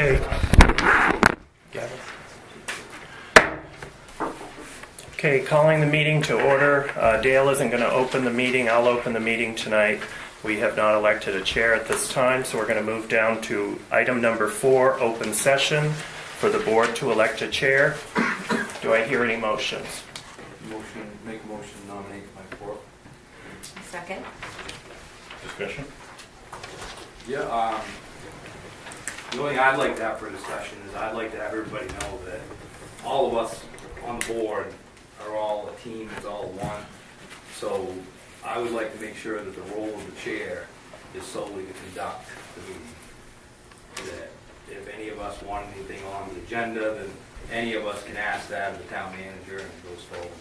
Okay. Gavin. Okay, calling the meeting to order. Dale isn't going to open the meeting. I'll open the meeting tonight. We have not elected a chair at this time, so we're going to move down to item number 4, open session for the board to elect a chair. Do I hear any motions? Make a motion to nominate Mike Ford. Second. Discussion? Yeah, the only thing I'd like to have for discussion is I'd like to have everybody know that all of us on the board are all a team, it's all one. So I would like to make sure that the role of the chair is solely to conduct the meeting. That if any of us want anything on the agenda, then any of us can ask that of the town manager and it goes forward.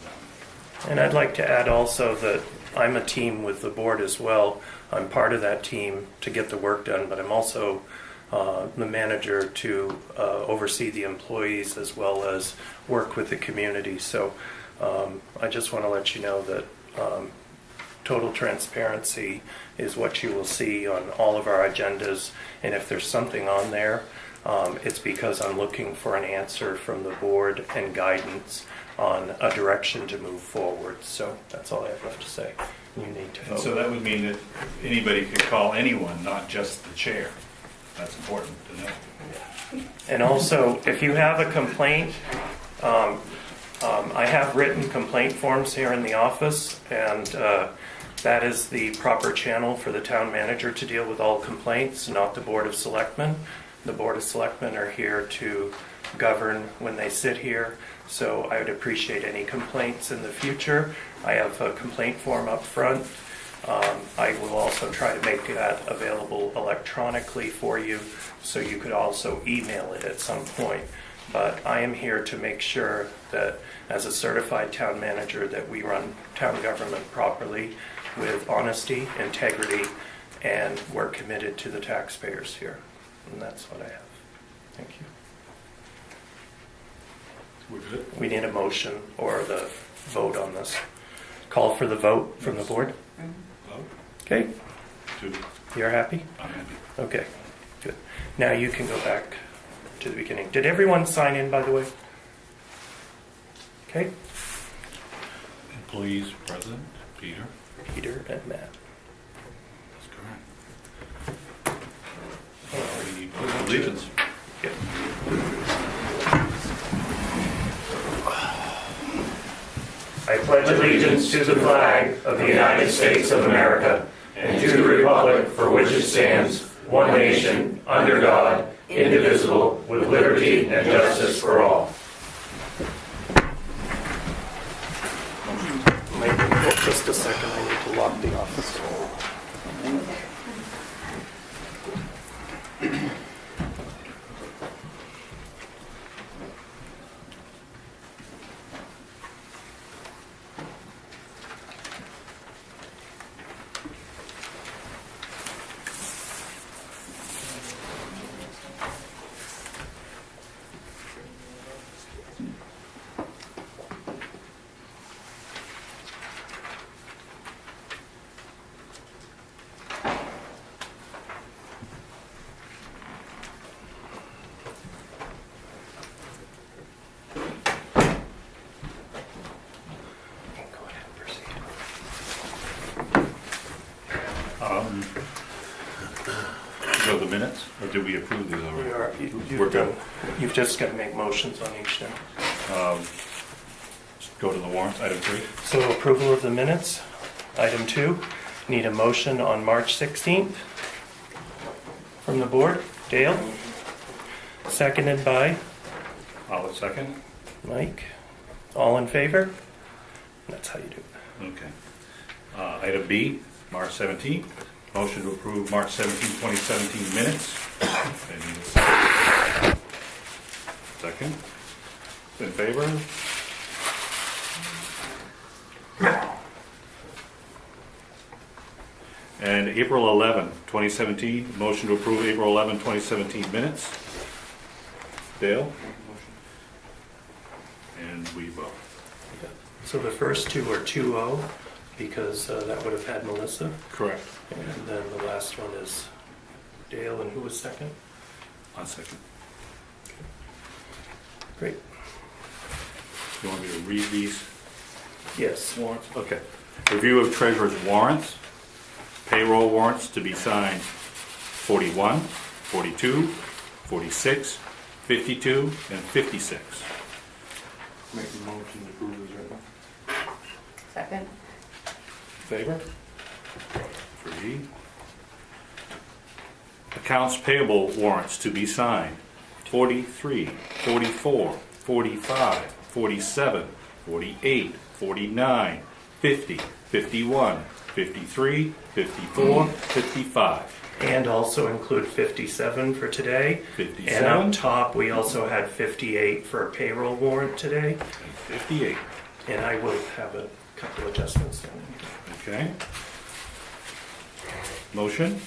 And I'd like to add also that I'm a team with the board as well. I'm part of that team to get the work done, but I'm also the manager to oversee the employees as well as work with the community. So I just want to let you know that total transparency is what you will see on all of our agendas. And if there's something on there, it's because I'm looking for an answer from the board and guidance on a direction to move forward. So that's all I have left to say. You need to vote. And so that would mean that anybody could call anyone, not just the chair. That's important to know. And also, if you have a complaint, I have written complaint forms here in the office, and that is the proper channel for the town manager to deal with all complaints, not the Board of Selectmen. The Board of Selectmen are here to govern when they sit here, so I would appreciate any complaints in the future. I have a complaint form up front. I will also try to make that available electronically for you, so you could also email it at some point. But I am here to make sure that as a certified town manager that we run town government properly with honesty, integrity, and we're committed to the taxpayers here. And that's what I have. Thank you. We're good? We need a motion or the vote on this. Call for the vote from the board. Vote? Okay, Two. you're happy? I'm happy. Okay, good. Now you can go back to the beginning. Did everyone sign in, by the way? Okay, Employees present, Peter. Peter and Matt. That's correct. We need allegiance. Good. I pledge allegiance to the flag of the United States of America and to the republic for which it stands, one nation, under God, indivisible, with liberty and justice for all. Just a second, I need to lock the office. So the minutes, or did we approve these already? We're done. You've just got to make motions on each now. Go to the warrants, item 3. So approval of the minutes, item 2. Need a motion on March 16th from the board. Dale? Seconded by I'll second. Mike. All in favor? That's how you do it. Okay. Item B, March 17th. Motion to approve March 17, 2017 minutes. Second. In favor? And April 11, 2017. Motion to approve April 11, 2017 minutes. Dale? And we vote. So the first two are 2-0 because that would have had Melissa. Correct. And then the last one is Dale, and who was second? On second. Great. You want me to read these Yes. warrants? Okay. Review of treasurer's warrants. Payroll warrants to be signed 41, 42, 46, 52, and 56. Make a motion to approve as written. Second. Favor? 3. Accounts payable warrants to be signed 43, 44, 45, 47, 48, 49, 50, 51, 53, 54, 55. And also include 57 for today. 57. And up top, we also had 58 for a payroll warrant today. 58. And I will have a couple adjustments done. Okay. Motion?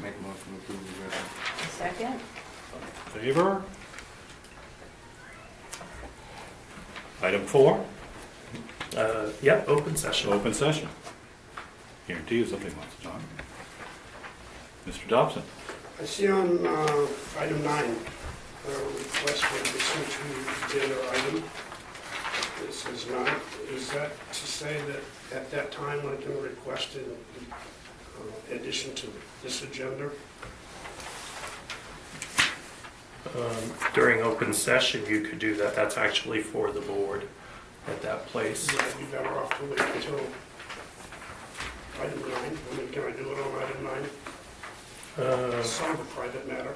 Make a motion to approve as written. Second. Favor? Item 4, Yep, open session. open session. Guarantee you something wants to talk. Mr. Dobson? I see on item 9, request for addition to agenda item. This is not, is that to say that at that time Lincoln requested addition to this agenda? During open session, you could do that. That's actually for the board at that place. Would I be better off to wait until item 9? I mean, can I do it on item 9? It's sort of a private matter.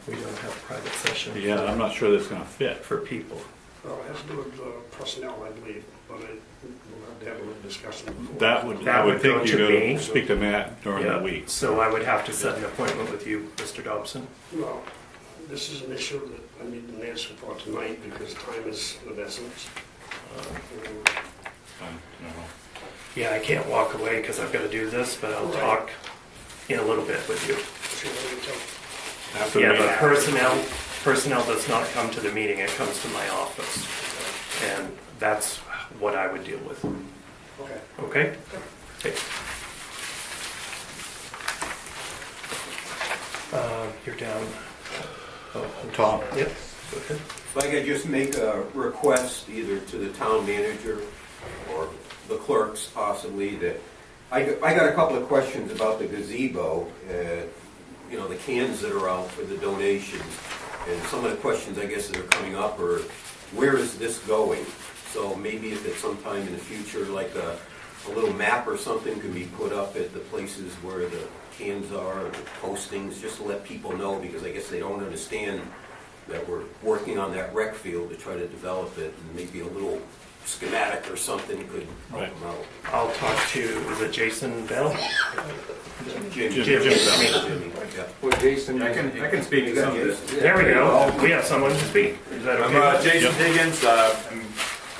We don't have private session. Yeah, I'm not sure that's gonna fit. For people. Well, it has to do with personnel, I believe, but we'll have to have a little discussion before. That would, That I would would go think to you me. go speak to Matt during Yeah, the week. so I would have to set an appointment with you, Mr. Dobson. Well, this is an issue that I need an answer for tonight because time is of essence. No. Yeah, I can't walk away because I've got to do this, but I'll Right. talk in a little bit with you. Should I tell- After Yeah, the but meeting. personnel does not come to the meeting, it comes to my office. And that's what I would deal with, Okay. okay? Okay. You're down. Oh, Tom? Yep, go ahead. If I could just make a request either to the town manager or the clerks possibly, that I got a couple of questions about the gazebo, you know, the cans that are out for the donations. And some of the questions I guess that are coming up are, where is this going? So maybe if at some time in the future, like a little map or something could be put up at the places where the cans are, or the postings, just to let people know, because I guess they don't understand that we're working on that rec field to try to develop it, and maybe a little schematic or something could help Right. them out. I'll talk to, is it Jason Bell? Jim, Jim, Jimmy, yeah. Well, Jason, I can speak to some of this. There we go, we have someone to speak. Is that I'm okay? Jason Yep. Higgins. I'm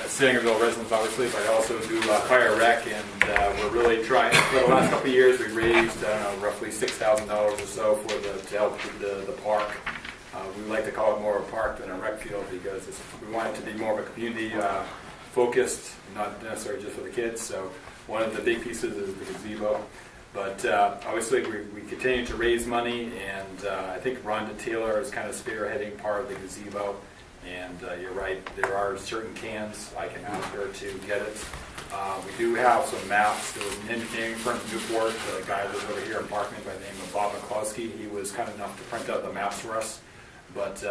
a Sangerville resident, obviously, but I also do fire rec, and we're really trying. For the last couple of years, we raised roughly $6,000 or so for to help with the park. We like to call it more of a park than a rec field because we want it to be more of a community focused, not necessarily just for the kids. So one of the big pieces is the gazebo. But obviously, we continue to raise money, and I think Rhonda Taylor is kind of spearheading part of the gazebo. And you're right, there are certain cans. I can ask her to get it. We do have some maps. There was an engineering firm in Newport, a guy that was over here in Parkman by the name of Bob McCloskey. He was kind enough to print out the maps for us. But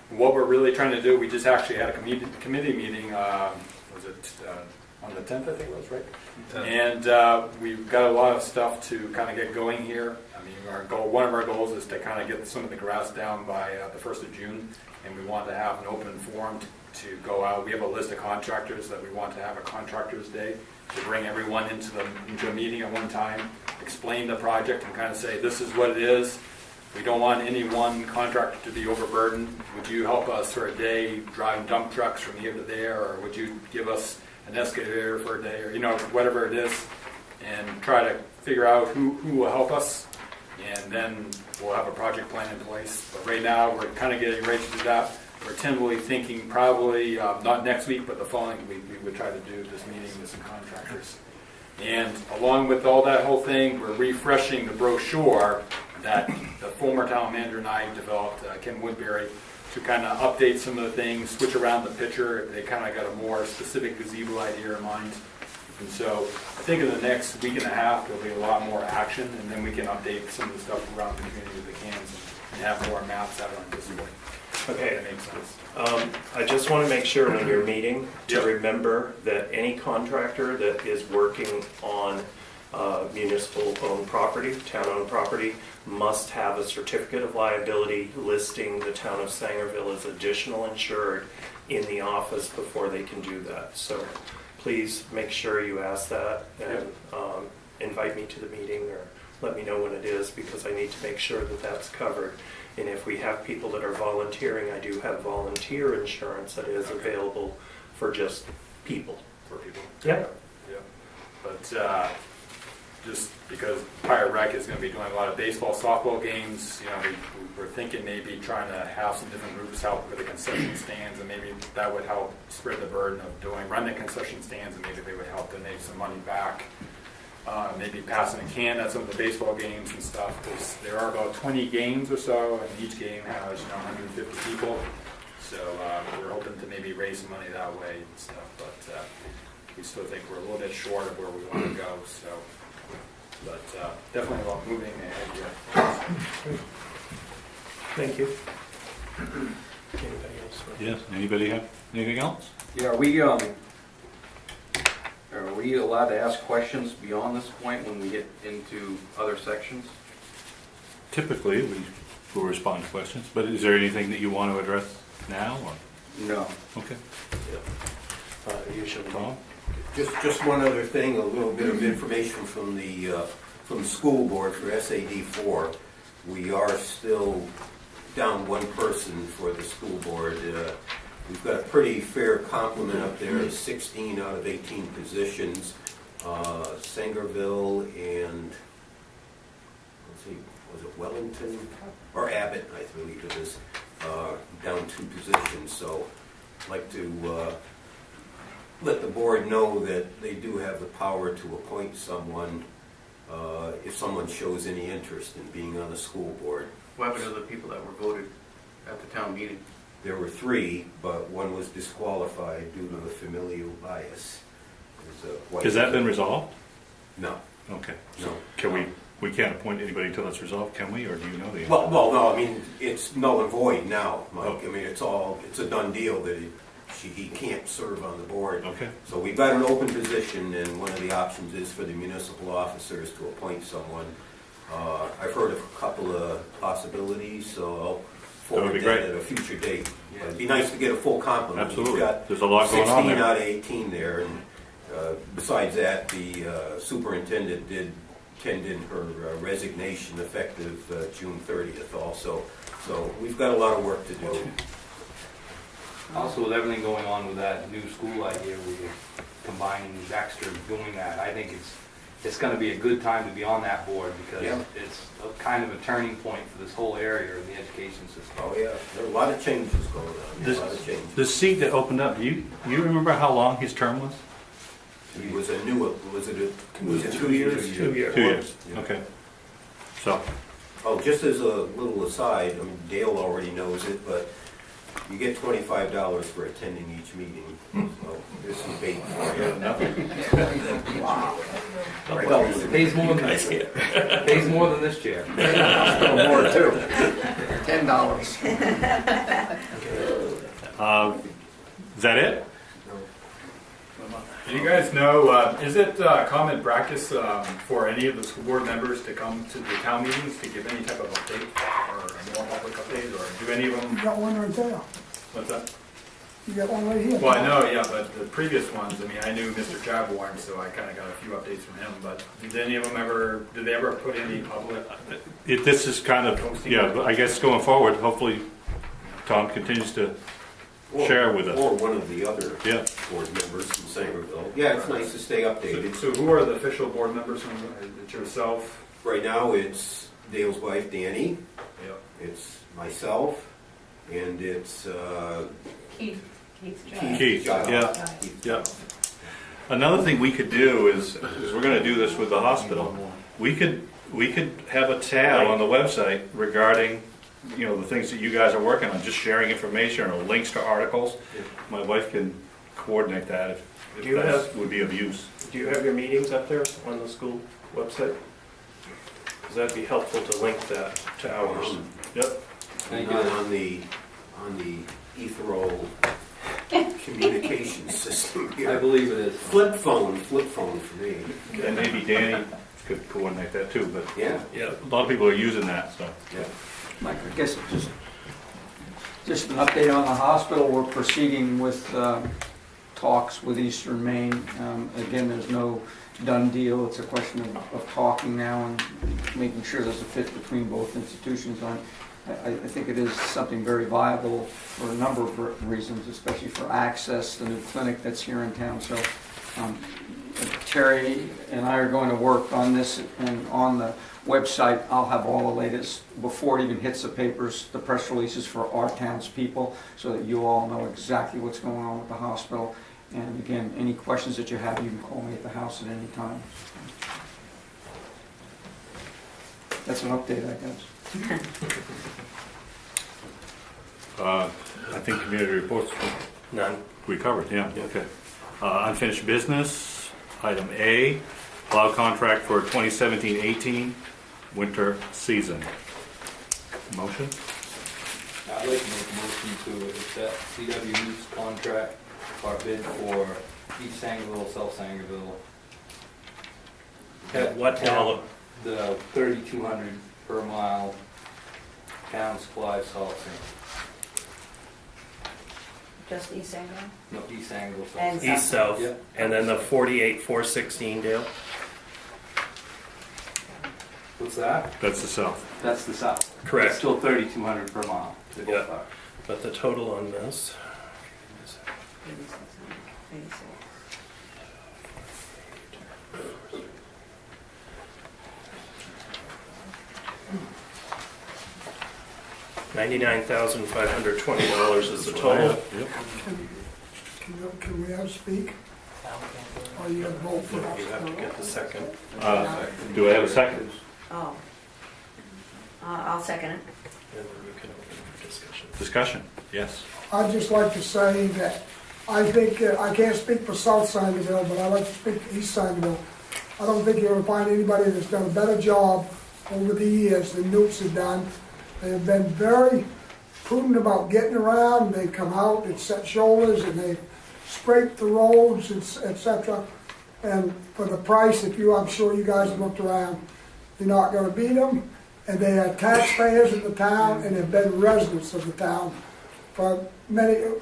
what we're really trying to do, we just actually had a committee meeting, was it on the 10th, I think it was, right? And we've got a lot of stuff to kind of get going here. I mean, one of our goals is to kind of get some of the grass down by the 1st of June, and we want to have an open forum to go out. We have a list of contractors that we want to have a contractors day to bring everyone into a meeting at one time, explain the project, and kind of say, this is what it is. We don't want any one contractor to be overburdened. Would you help us for a day driving dump trucks from here to there, or would you give us an excavator for a day, or whatever it is, and try to figure out who will help us, and then we'll have a project plan in place. But right now, we're kind of getting ready to do that. We're tentatively thinking probably not next week, but the following week we would try to do this meeting with some contractors. And along with all that whole thing, we're refreshing the brochure that the former town manager and I developed, Kim Woodbury, to kind of update some of the things, switch around the picture. They kind of got a more specific gazebo idea in mind. And so I think in the next week and a half, there'll be a lot more action, and then we can update some of the stuff around the community with the cans and have more maps out on display. Okay. That makes sense. I just want to make sure when you're meeting to Yep. remember that any contractor that is working on municipal-owned property, town-owned property, must have a certificate of liability listing the town of Sangerville as additional insured in the office before they can do that. So please make sure you ask that and invite me to the meeting or let me know when it is, because I need to make sure that that's covered. And if we have people that are volunteering, I do have volunteer insurance that is available for just people. For people. Yeah. Yeah. But just because Pirate Rec is going to be doing a lot of baseball, softball games, you know, we're thinking maybe trying to have some different groups help with the concession stands, and maybe that would help spread the burden of run the concession stands, and maybe they would help donate some money back. Maybe passing a can at some of the baseball games and stuff, because there are about 20 games or so, and each game has 150 people. So we're hoping to maybe raise some money that way and stuff, but we still think we're a little bit short of where we want to go. So, but definitely a lot moving ahead here. Thank you. Anybody else? Yes, anybody have anything else? Yeah, are we allowed to ask questions beyond this point when we get into other sections? Typically, we will respond to questions, but is there anything that you want to address now, or? No. Okay. Usually. Tom? Just one other thing, a little bit of information from the school board for SAD4. We are still down one person for the school board. We've got a pretty fair complement up there of 16 out of 18 positions. Sangerville and, let's see, was it Wellington? Or Abbott, I believe it is, down 2 positions. So I'd like to let the board know that they do have the power to appoint someone if someone shows any interest in being on the school board. What happened to the people that were voted at the town meeting? There were 3, but one was disqualified due to a familial bias. Has that been resolved? No, Okay. no. Can we can't appoint anybody until that's resolved, can we, or do you know the answer? Well, no, I mean, it's null and void now, Mike. Oh. I mean, it's a done deal that he can't serve on the board. Okay. So we've got an open position, and one of the options is for the municipal officers to appoint someone. I've heard of a couple of possibilities, so I'll That would forward be that great. at a future date. It'd be nice to get a full complement. Absolutely. We've got There's a lot going on 16 there. out of 18 there, and besides that, the superintendent did tend in her resignation effective June 30th also. So we've got a lot of work to do. Also, with everything going on with that new school idea, we're combining Dexter doing that. I think it's going to be a good time to be on that board because Yeah. it's a kind of a turning point for this whole area in the education system. Oh, yeah, there are a lot of changes going on, a lot of changes. The seat that opened up, do you remember how long his term was? He was a new, was it 2 years? 2 years. 2 years, Yeah. okay. So, Oh, just as a little aside, I mean, Dale already knows it, but you get $25 for attending each meeting. So there's some bait for you. Well, it pays more than pays more than this chair. More too. $10. is that it? Do you guys know, is it common practice for any of the school board members to come to the town meetings to give any type of update or a more public update, or do any of them? You got one right there. What's that? You got one right here. Well, I know, yeah, but the previous ones, I mean, I knew Mr. Chadbourne, so I kind of got a few updates from him, but did any of them ever, did they ever put any public? This is kind of, yeah, but I guess going forward, hopefully Tom continues to share with us. Or one of the other Yeah. board members from Sangerville. Yeah, it's nice to stay updated. So who are the official board members? It's yourself? Right now, it's Dale's wife, Danny, Yep. it's myself, and it's Keith's job. Keith, Giles. yeah. Yeah. Another thing we could do is we're going to do this with the hospital. We could we could have a tab on the website regarding, the things that you guys are working on, just sharing information or links to articles. My wife can coordinate that Do you if have- that would be of use. Do you have your meetings up there on the school website? Because that'd be helpful to link that to ours. Yep. Not on the Etherol communication system I here. believe it is. Flip phone for me. And maybe Danny could coordinate that too, but Yeah. Yeah. a lot of people are using that, so. Mike, I guess just an update on the hospital. We're proceeding with talks with Eastern Maine. Again, there's no done deal. It's a question of talking now and making sure there's a fit between both institutions. I think it is something very viable for a number of reasons, especially for access, the new clinic that's here in town. So Terry and I are going to work on this, and on the website I'll have all the latest, before it even hits the papers, the press releases for our townspeople, so that you all know exactly what's going on with the hospital. And again, any questions that you have, you can call me at the house at any time. That's an update, I guess. I think community reports None. we covered, yeah, okay. Unfinished business, item A, plow contract for 2017-18 winter season. Motion? I'd like to make a motion to accept CW's contract, our bid for East Sangerville, South Sangerville. At what dollar? The 3,200 per mile town supply salt sand. Just East Sangerville? No, East Sangerville, South And Sangerville. East-south, Yep. and then the 48,416, Dale? What's that? That's the south. That's the south. Correct. It's still 3,200 per mile. to go Yeah. far. But the total on this, 86. $99,520 is the total. Yep. Can we have speak? Or you have vote for You have to get the second. Do I have a second? Oh. I'll second it. And then you can open for discussion. Discussion, yes. I'd just like to say that I think, I can't speak for South Sangerville, but I like to speak for East Sangerville. I don't think you're gonna find anybody that's done a better job over the years than Newts have done. They have been very prudent about getting around. They've come out and set shoulders and they've scraped the roads, et cetera. And for the price, I'm sure you guys have looked around, you're not gonna beat them. And they are taxpayers in the town and have been residents of the town for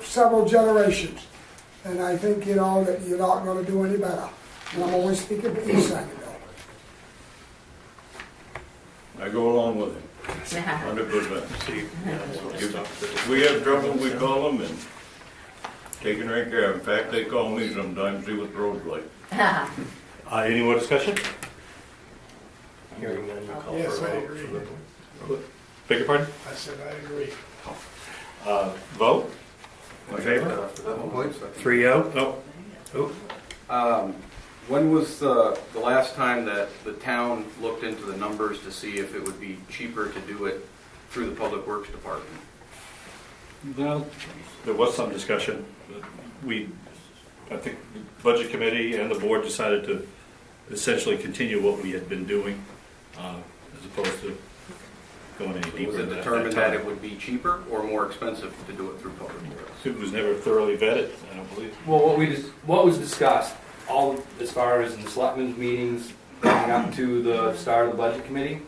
several generations. And I think, that you're not gonna do any better. And I'm always speaking for East Sangerville. I go along with him, 100%. If we have trouble, we call them and taking right care of. In fact, they call me sometimes, see what the road's like. Any more discussion? Hearing none, you call Yes, for I a vote. agree. from the- Beg your pardon? I said I agree. Vote? In favor? 3-0? No. When was the last time that the town looked into the numbers to see if it would be cheaper to do it through the Public Works Department? Well, there was some discussion. I think the Budget Committee and the board decided to essentially continue what we had been doing, as opposed to going any deeper. Was it than determined time. that it would be cheaper or more expensive to do it through Public Works? It was never thoroughly vetted, I don't believe. Well, what was discussed, all as far as in the selectmen's meetings, leading up to the start of the budget committee,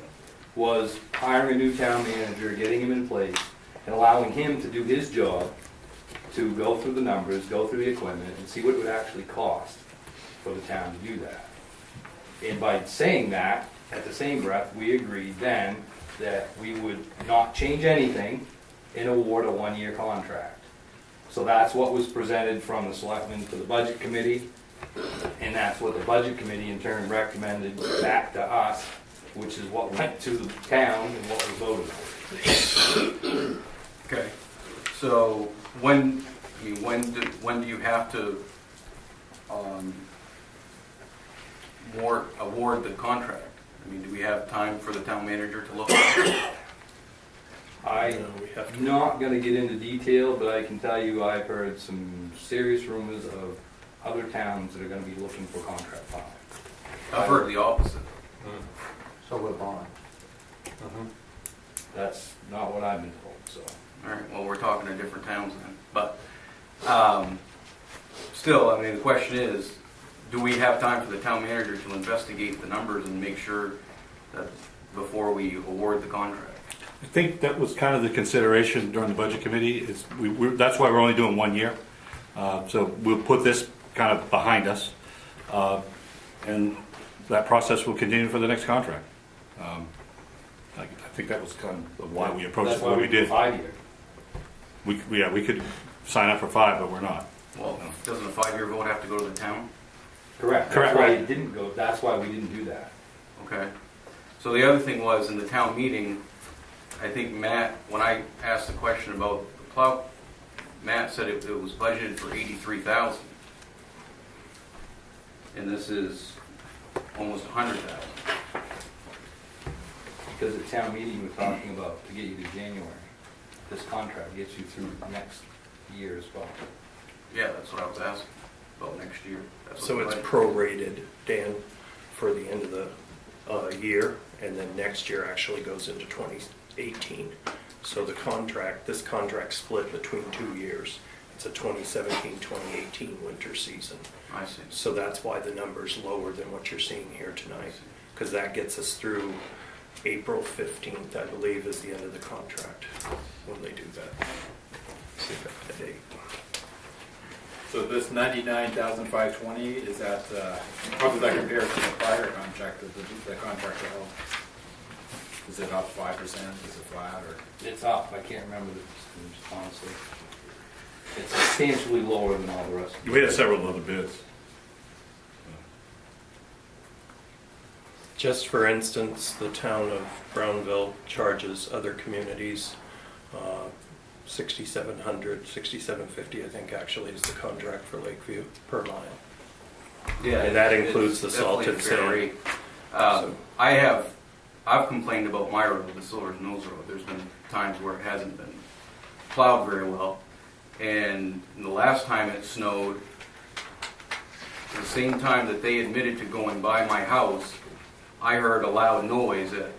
was hiring a new town manager, getting him in place, and allowing him to do his job, to go through the numbers, go through the equipment, and see what it would actually cost for the town to do that. And by saying that, at the same breath, we agreed then that we would not change anything and award a one-year contract. So that's what was presented from the selectmen to the budget committee, and that's what the budget committee in turn recommended back to us, which is what went to the town and what was voted on. Okay. So when do you have to award the contract? I mean, do we have time for the town manager to look at it? We have to. I'm not gonna get into detail, but I can tell you I've heard some serious rumors of other towns that are gonna be looking for contract plowing. I've heard the opposite. So we're bond. That's not what I've been told, so. All right, well, we're talking to different towns then. But still, I mean, the question is, do we have time for the town manager to investigate the numbers and make sure that before we award the contract? I think that was kind of the consideration during the budget committee, is that's why we're only doing 1 year. So we'll put this kind of behind us, and that process will continue for the next contract. I think that was kind of why we approached That's it why what we did. 5 year. We could sign up for 5, but we're not. Well, doesn't a 5-year vote have to go to the town? Correct. Correct, That's why right. it didn't go, that's why we didn't do that. Okay. So the other thing was, in the town meeting, I think Matt, when I asked the question about the plow, Matt said it was budgeted for 83,000. And this is almost 100,000. Because at town meeting, we're talking about to get you to January. This contract gets you through next year as well. Yeah, that's what I was asking about next year. That's what So the it's budget- prorated, Dan, for the end of the year, and then next year actually goes into 2018. So this contract split between 2 years. It's a 2017-2018 winter season. I see. So that's why the number's lower than what you're seeing here tonight, because that gets us through April 15th, I believe, is the end of the contract when they do that. See if I have the date. So this 99,520, is that, how does that compare to the prior contract, the contract held? Is it up 5%, is it flat, or? It's up, I can't remember the, honestly. It's substantially lower than all the rest. We had several other bids. Just for instance, the town of Brownville charges other communities $6,700, $6,750, I think actually is the contract for Lakeview per mile. Yeah, And that it's includes the definitely salted a fair sand. rate. So- I've complained about my road, the Silver's Nose Road. There's been times where it hasn't been plowed very well. And the last time it snowed, the same time that they admitted to going by my house, I heard a loud noise at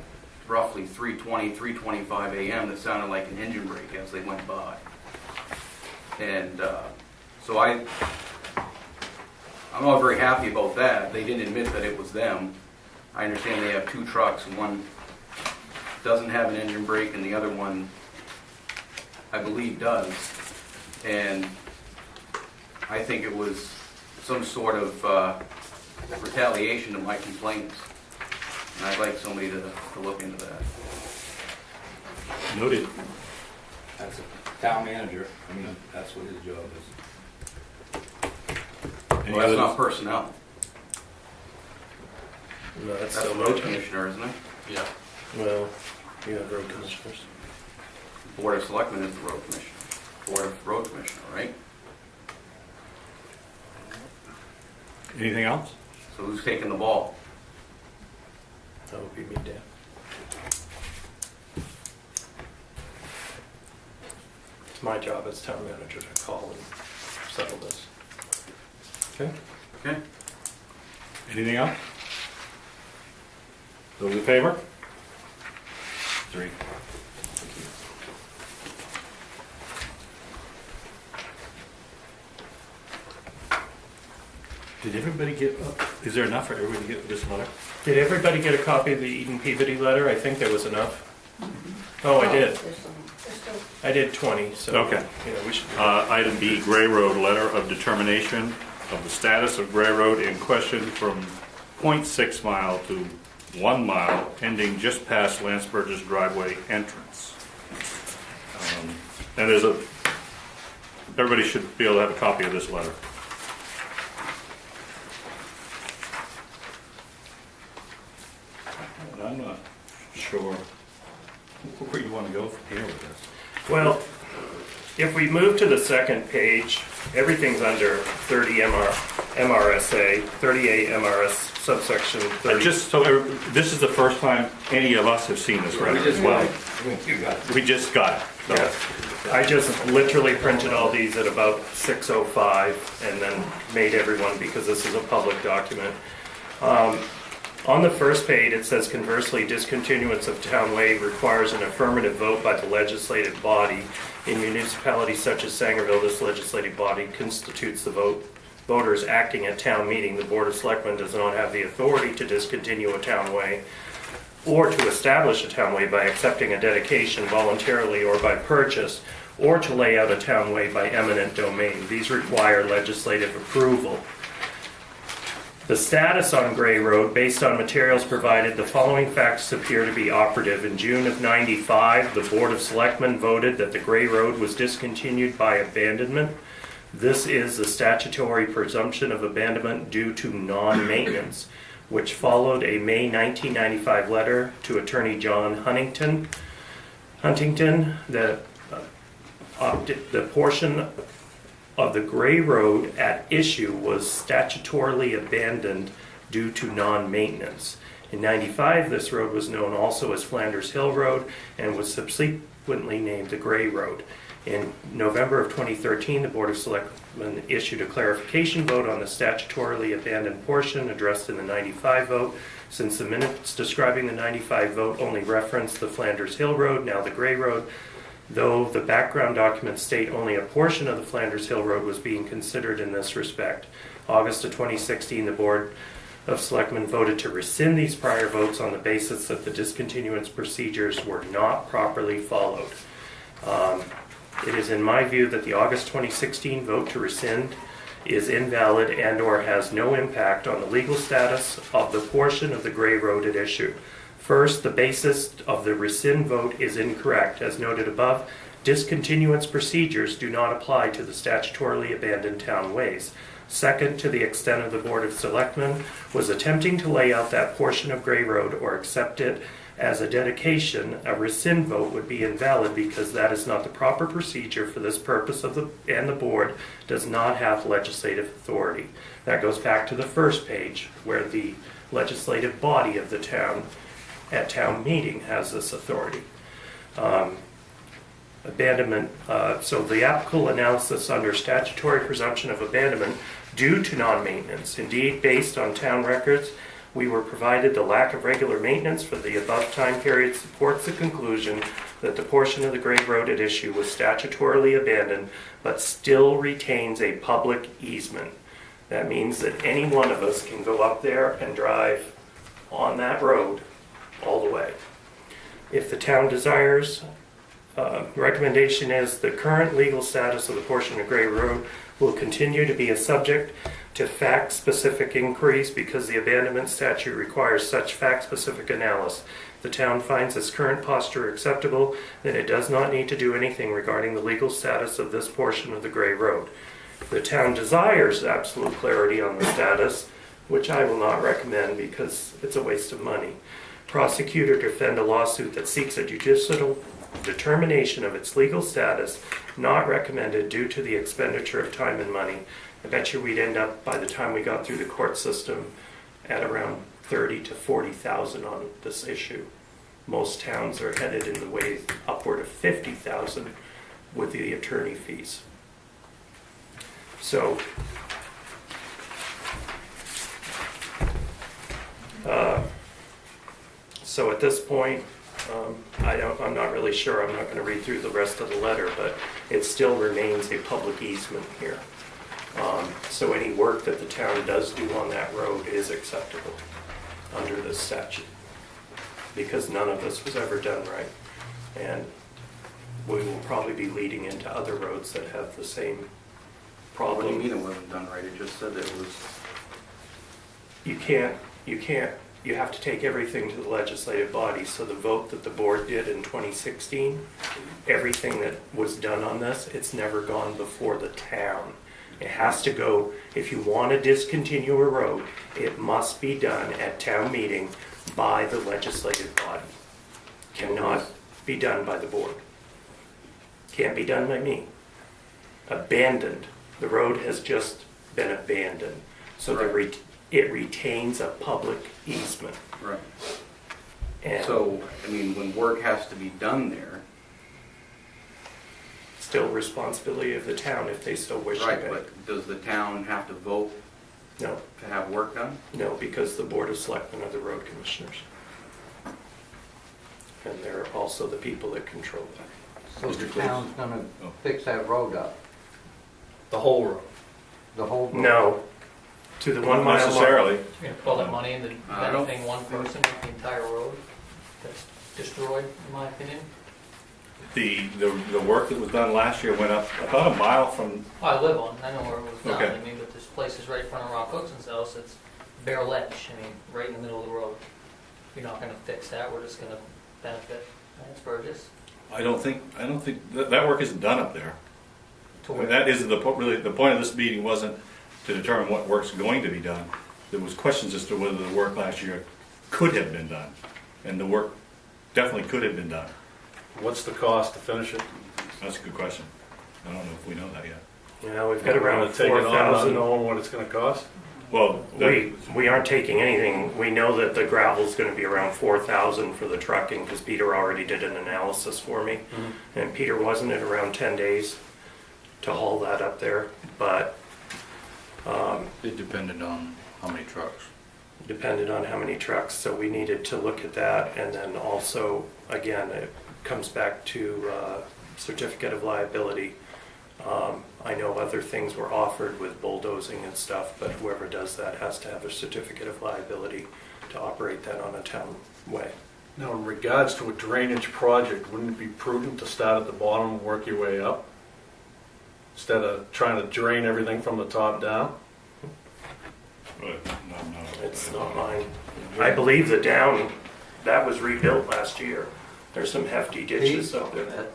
roughly 3:20, 3:25 a.m. that sounded like an engine brake as they went by. And so I'm not very happy about that. They didn't admit that it was them. I understand they have 2 trucks. One doesn't have an engine brake and the other one, I believe, does. And I think it was some sort of retaliation to my complaints. And I'd like somebody to look into that. Noted. That's a town manager, I mean, that's what his job is. Well, that's not personnel. No, that's That's still the road road commissioner, isn't it? Yeah. Well, you have road commissioners. Board of Selectmen is the road commissioner. Board of Road Commissioner, right? Anything else? So who's taking the ball? That would be me, Dan. It's my job as town manager to call and settle this. Okay? Okay. Anything else? Those in favor? 3. Did everybody get, is there enough for everybody to get this letter? Did everybody get a copy of the Eden Peabody letter? I think there was enough. Oh, I did. There's some- I did 20, so. Okay. We should. Item B, Gray Road, letter of determination of the status of Gray Road in question from 0.6 mile to 1 mile, ending just past Lance Burgess driveway entrance. And everybody should be able to have a copy of this letter. And I'm not sure where you want to go from here with this. Well, if we move to the second page, everything's under 30 MRSA, 38 MRS subsection 30. Just so, this is the first time any of us have seen this, right? We just Well, You got it. We just got it. So, yeah. I just literally printed all these at about 6:05 and then made everyone, because this is a public document. On the first page, it says conversely, discontinuance of town way requires an affirmative vote by the legislative body. In municipalities such as Sangerville, this legislative body constitutes the voters acting at town meeting. The Board of Selectmen does not have the authority to discontinue a town way or to establish a town way by accepting a dedication voluntarily or by purchase, or to lay out a town way by eminent domain. These require legislative approval. The status on Gray Road, based on materials provided, the following facts appear to be operative. In June of '95, the Board of Selectmen voted that the Gray Road was discontinued by abandonment. This is the statutory presumption of abandonment due to non-maintenance, which followed a May 1995 letter to Attorney John Huntington that the portion of the Gray Road at issue was statutorily abandoned due to non-maintenance. In '95, this road was known also as Flanders Hill Road and was subsequently named the Gray Road. In November of 2013, the Board of Selectmen issued a clarification vote on the statutorily abandoned portion addressed in the '95 vote. Since the minutes describing the '95 vote only referenced the Flanders Hill Road, now the Gray Road, though the background documents state only a portion of the Flanders Hill Road was being considered in this respect. August of 2016, the Board of Selectmen voted to rescind these prior votes on the basis that the discontinuance procedures were not properly followed. It is in my view that the August 2016 vote to rescind is invalid and or has no impact on the legal status of the portion of the Gray Road at issue. First, the basis of the rescind vote is incorrect. As noted above, discontinuance procedures do not apply to the statutorily abandoned town ways. Second, to the extent of the Board of Selectmen was attempting to lay out that portion of Gray Road or accept it as a dedication, a rescind vote would be invalid because that is not the proper procedure for this purpose and the board does not have legislative authority. That goes back to the first page where the legislative body of the town at town meeting has this authority. Abandonment, so the applicable analysis under statutory presumption of abandonment due to non-maintenance. Indeed, based on town records, we were provided the lack of regular maintenance for the above time period supports the conclusion that the portion of the Gray Road at issue was statutorily abandoned but still retains a public easement. That means that any one of us can go up there and drive on that road all the way. If the town desires, recommendation is the current legal status of the portion of Gray Road will continue to be a subject to fact-specific inquiries because the abandonment statute requires such fact-specific analysis. If the town finds this current posture acceptable, then it does not need to do anything regarding the legal status of this portion of the Gray Road. If the town desires absolute clarity on the status, which I will not recommend because it's a waste of money, prosecute or defend a lawsuit that seeks a judicial determination of its legal status, not recommended due to the expenditure of time and money. I bet you we'd end up, by the time we got through the court system, at around 30 to 40,000 on this issue. Most towns are headed in the way upward of 50,000 with the attorney fees. So, at this point, I'm not really sure. I'm not going to read through the rest of the letter, but it still remains a public easement here. So any work that the town does do on that road is acceptable under this statute because none of this was ever done right. And we will probably be leading into other roads that have the same problem. What do you mean it wasn't done right? It just said that it was... You have to take everything to the legislative body. So the vote that the board did in 2016, everything that was done on this, it's never gone before the town. It has to go, if you want to discontinue a road, it must be done at town meeting by the legislative body. Cannot be done by the board. Can't be done by me. abandoned. The road has just been abandoned. So it retains a public easement. Right. And So, I mean, when work has to be done there, still responsibility of the town if they still wish to right, pay. but does the town have to vote No, to have work done? no, because the Board of Selectmen are the road commissioners. And they're also the people that control that. So the town's gonna fix that road up, The whole road. the whole road? No, to the 1 Not mile mark. necessarily. You're gonna put all that money into I don't- benefiting one person with the entire road that's destroyed, in my opinion. The work that was done last year went up about a mile from, I live on, I know where it was done, Okay. I mean, but this place is right in front of Rock Hookson's house, it's bare ledge, I mean, right in the middle of the road. You're not gonna fix that, we're just gonna benefit Lance Burgess I don't think, that work isn't done up there. to I mean, where. that isn't really, the point of this meeting wasn't to determine what work's going to be done. There was questions as to whether the work last year could have been done. And the work definitely could have been done. What's the cost to finish it? That's a good question. I don't know if we know that yet. Yeah, we've got around Wanna take it on, not 4,000. knowing what it's gonna cost? Well, We aren't taking anything. We know that the gravel's gonna be around 4,000 for the trucking, because Peter already did an analysis for me. And Peter wasn't at around 10 days to haul that up there, but It depended on how many trucks. depended on how many trucks, so we needed to look at that. And then also, again, it comes back to certificate of liability. I know other things were offered with bulldozing and stuff, but whoever does that has to have a certificate of liability to operate that on a town way. Now, in regards to a drainage project, wouldn't it be prudent to start at the bottom and work your way up? Instead of trying to drain everything from the top down? no. It's not mine. I believe the down, that was rebuilt last year. There's some hefty ditches up there.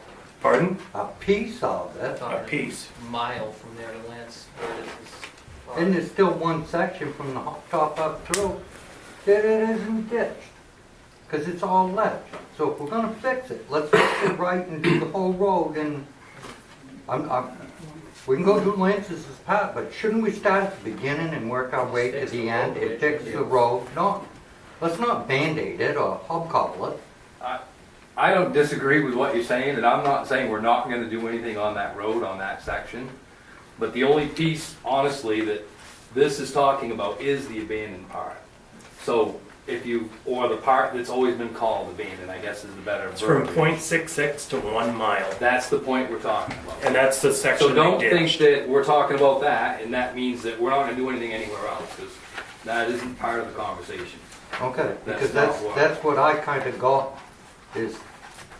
Pardon? A piece of it, A piece. Mile from there to Lance Burgess is. and there's still one section from the top up through that it isn't ditched, because it's all ledge. So if we're gonna fix it, let's fix it right and do the whole road, and we can go do Lance's part, but shouldn't we start at the beginning and work our way to Fix the the end road, and fix the road? No, let's not Band-Aid it or hobcobble it. I don't disagree with what you're saying, and I'm not saying we're not gonna do anything on that road, on that section. But the only piece, honestly, that this is talking about is the abandoned part. So if you, or the part that's always been called abandoned, I guess is the better It's from verbiage. .66 to 1 mile, That's the point we're talking about. and that's the section So they don't think ditched. that we're talking about that, and that means that we're not gonna do anything anywhere else, because that isn't part of the conversation. Okay, because That's not what- that's what I kinda got, is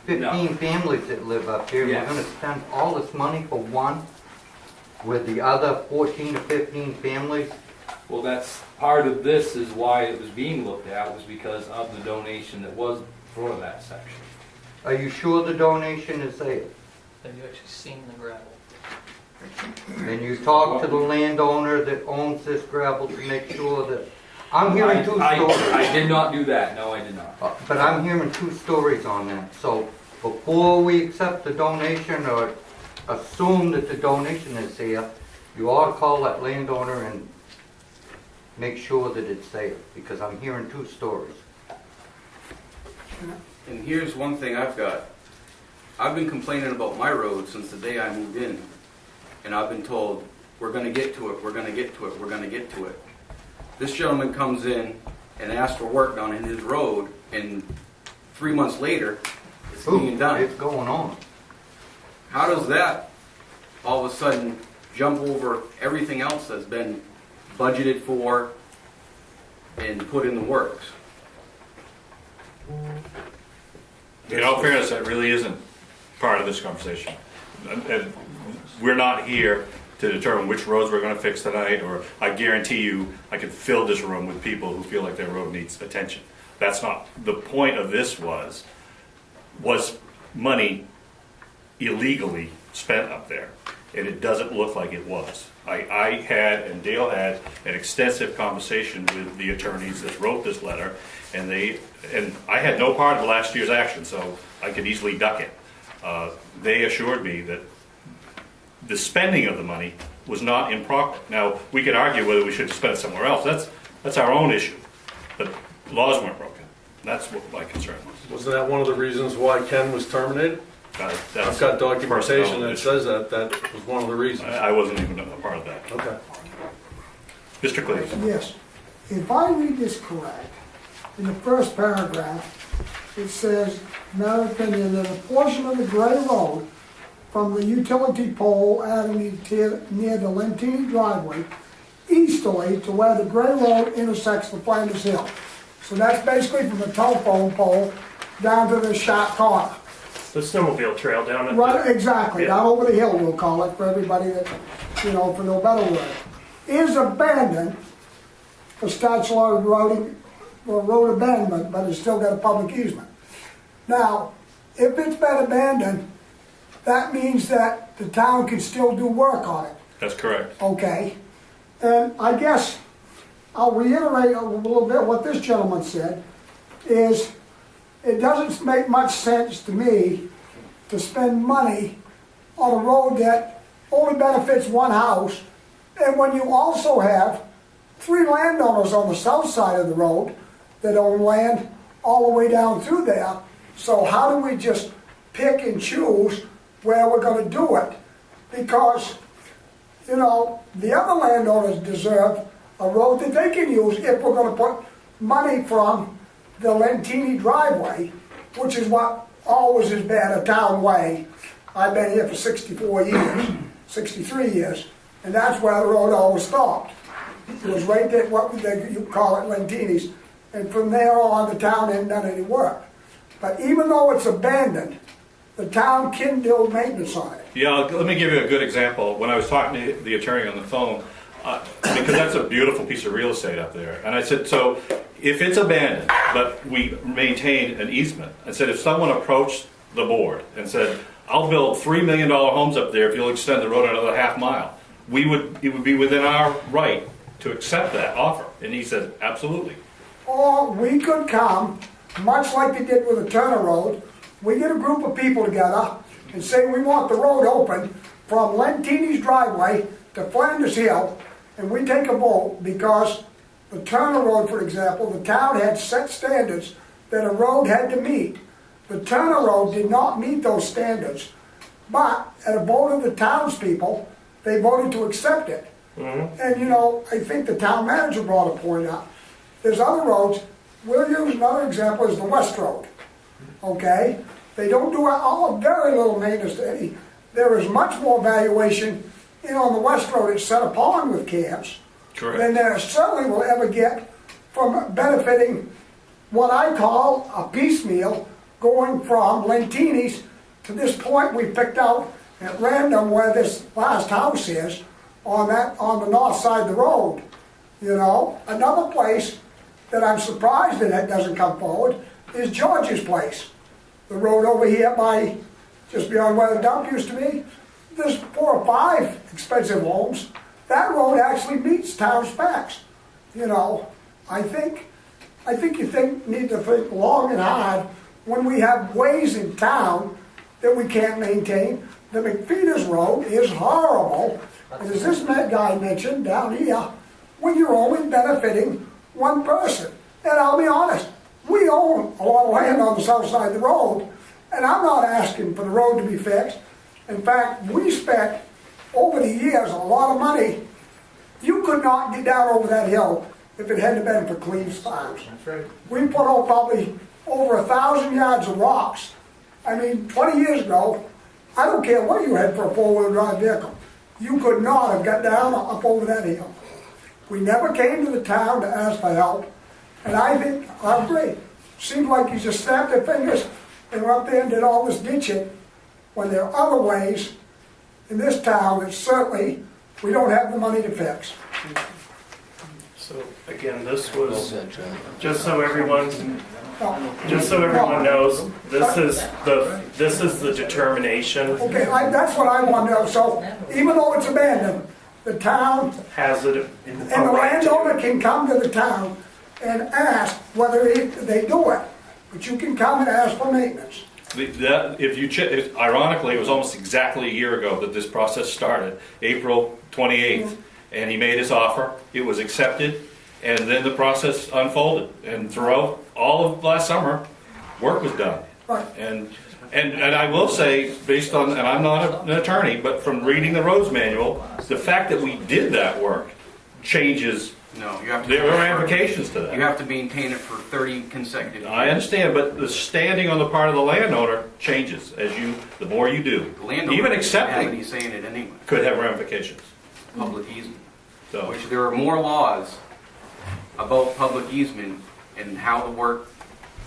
15 No. families that live up here. Yes. We're gonna spend all this money for one, with the other 14 to 15 families. Well, that's, part of this is why it was being looked at, was because of the donation that was for that section. Are you sure the donation is there? Have you actually seen the gravel? And you talk to the landowner that owns this gravel to make sure that, I'm hearing two I stories. did not do that, no, I did not. But I'm hearing two stories on that. So before we accept the donation or assume that the donation is there, you ought to call that landowner and make sure that it's there, because I'm hearing two stories. And here's one thing I've got. I've been complaining about my road since the day I moved in. And I've been told, we're gonna get to it, we're gonna get to it, we're gonna get to it. This gentleman comes in and asks for work done in his road, and 3 months later, it's being done. It's going on. How does that all of a sudden jump over everything else that's been budgeted for and put in the works? In all fairness, that really isn't part of this conversation. And we're not here to determine which roads we're gonna fix tonight, or I guarantee you, I could fill this room with people who feel like their road needs attention. That's not, the point of this was money illegally spent up there, and it doesn't look like it was. I had, and Dale had, an extensive conversation with the attorneys that wrote this letter, and I had no part of last year's action, so I could easily duck it. They assured me that the spending of the money was not improper. Now, we could argue whether we should have spent it somewhere else. That's our own issue. But laws weren't broken. That's what my concern was. Wasn't that one of the reasons why Ken was terminated? That's I've got documentation personnel that issue. says that was one of the reasons. I wasn't even a part of that. Okay. Mr. Cleves. Yes. If I read this correct, in the first paragraph, it says, in my opinion, that a portion of the Gray Road from the utility pole avenue near the Lentini driveway easterly to where the Gray Road intersects the Flanders Hill. So that's basically from the telephone pole down to the sharp corner. The snowmobile trail down at Right, the, exactly, Yeah. down over the hill, we'll call it, for everybody that, for no better word, is abandoned for statutory road abandonment, but it's still got a public easement. Now, if it's been abandoned, that means that the town can still do work on it, That's correct. okay? And I guess I'll reiterate a little bit what this gentleman said, is it doesn't make much sense to me to spend money on a road that only benefits one house, and when you also have 3 landowners on the south side of the road that own land all the way down through there. So how do we just pick and choose where we're going to do it? Because, you know, the other landowners deserve a road that they can use if we're going to put money from the Lentini driveway, which is what always has been a town way. I've been here for 64 years, 63 years, and that's where the road always stopped. It was right there, you call it Lentini's, and from there on the town hadn't done any work. But even though it's abandoned, the town can do maintenance on it. Yeah, let me give you a good example. When I was talking to the attorney on the phone, because that's a beautiful piece of real estate up there, and I said, so if it's abandoned, but we maintain an easement, I said, if someone approached the board and said, I'll build $3 million homes up there if you'll extend the road another half mile, it would be within our right to accept that offer. And he said, absolutely. Or we could come, much like they did with the Turner Road, we get a group of people together and say we want the road open from Lentini's driveway to Flanders Hill, and we take a vote because the Turner Road, for example, the town had set standards that a road had to meet. The Turner Road did not meet those standards, but at a vote of the townspeople, they voted to accept it. And you know, I think the town manager brought a point up. There's other roads, we'll use another example is the West Road, okay? They don't do very little maintenance to any. There is much more valuation on the West Road, it's set upon with camps. Correct. Than there certainly will ever get from benefiting what I call a piecemeal going from Lentini's to this point we picked out at random where this last house is on the north side of the road. You know, another place that I'm surprised that it doesn't come forward is George's place. The road over here by, just beyond where the dump used to be, there's 4 or 5 expensive homes. That road actually meets town specs. You know, I think you need to think long and hard when we have ways in town that we can't maintain. The McFeeters Road is horrible. And as this guy mentioned down here, when you're only benefiting one person. And I'll be honest, we own a lot of land on the south side of the road, and I'm not asking for the road to be fixed. In fact, we spent over the years a lot of money. You could not get down over that hill if it hadn't been for Cleve's Farms. That's right. We put out probably over 1,000 yards of rocks. I mean, 20 years ago, I don't care what you had for a 4-wheel drive vehicle. You could not have got down up over that hill. We never came to the town to ask for help. And I agree. Seems like you just snapped their fingers and went up there and did all this ditching when there are other ways in this town that certainly we don't have the money to fix. So again, this was, just so everyone knows, this is the determination. Okay, that's what I want to know. So even though it's abandoned, the town Has it, and the landowner can come to the town and ask whether they do it. But you can come and ask for maintenance. If you ironically, it was almost exactly a year ago that this process started, April 28th, and he made his offer. It was accepted, and then the process unfolded. And throughout all of last summer, work was done. Right. And I will say, based on, and I'm not an attorney, but from reading the roads manual, the fact that we did that work changes. No, you have to. There are ramifications to that. You have to maintain it for 30 consecutive years. I understand, but the standing on the part of the landowner changes the more you do. The landowner Even doesn't have any accepting say in it anyway. could have ramifications. Public easement. So, Which there are more laws about public easement and how the work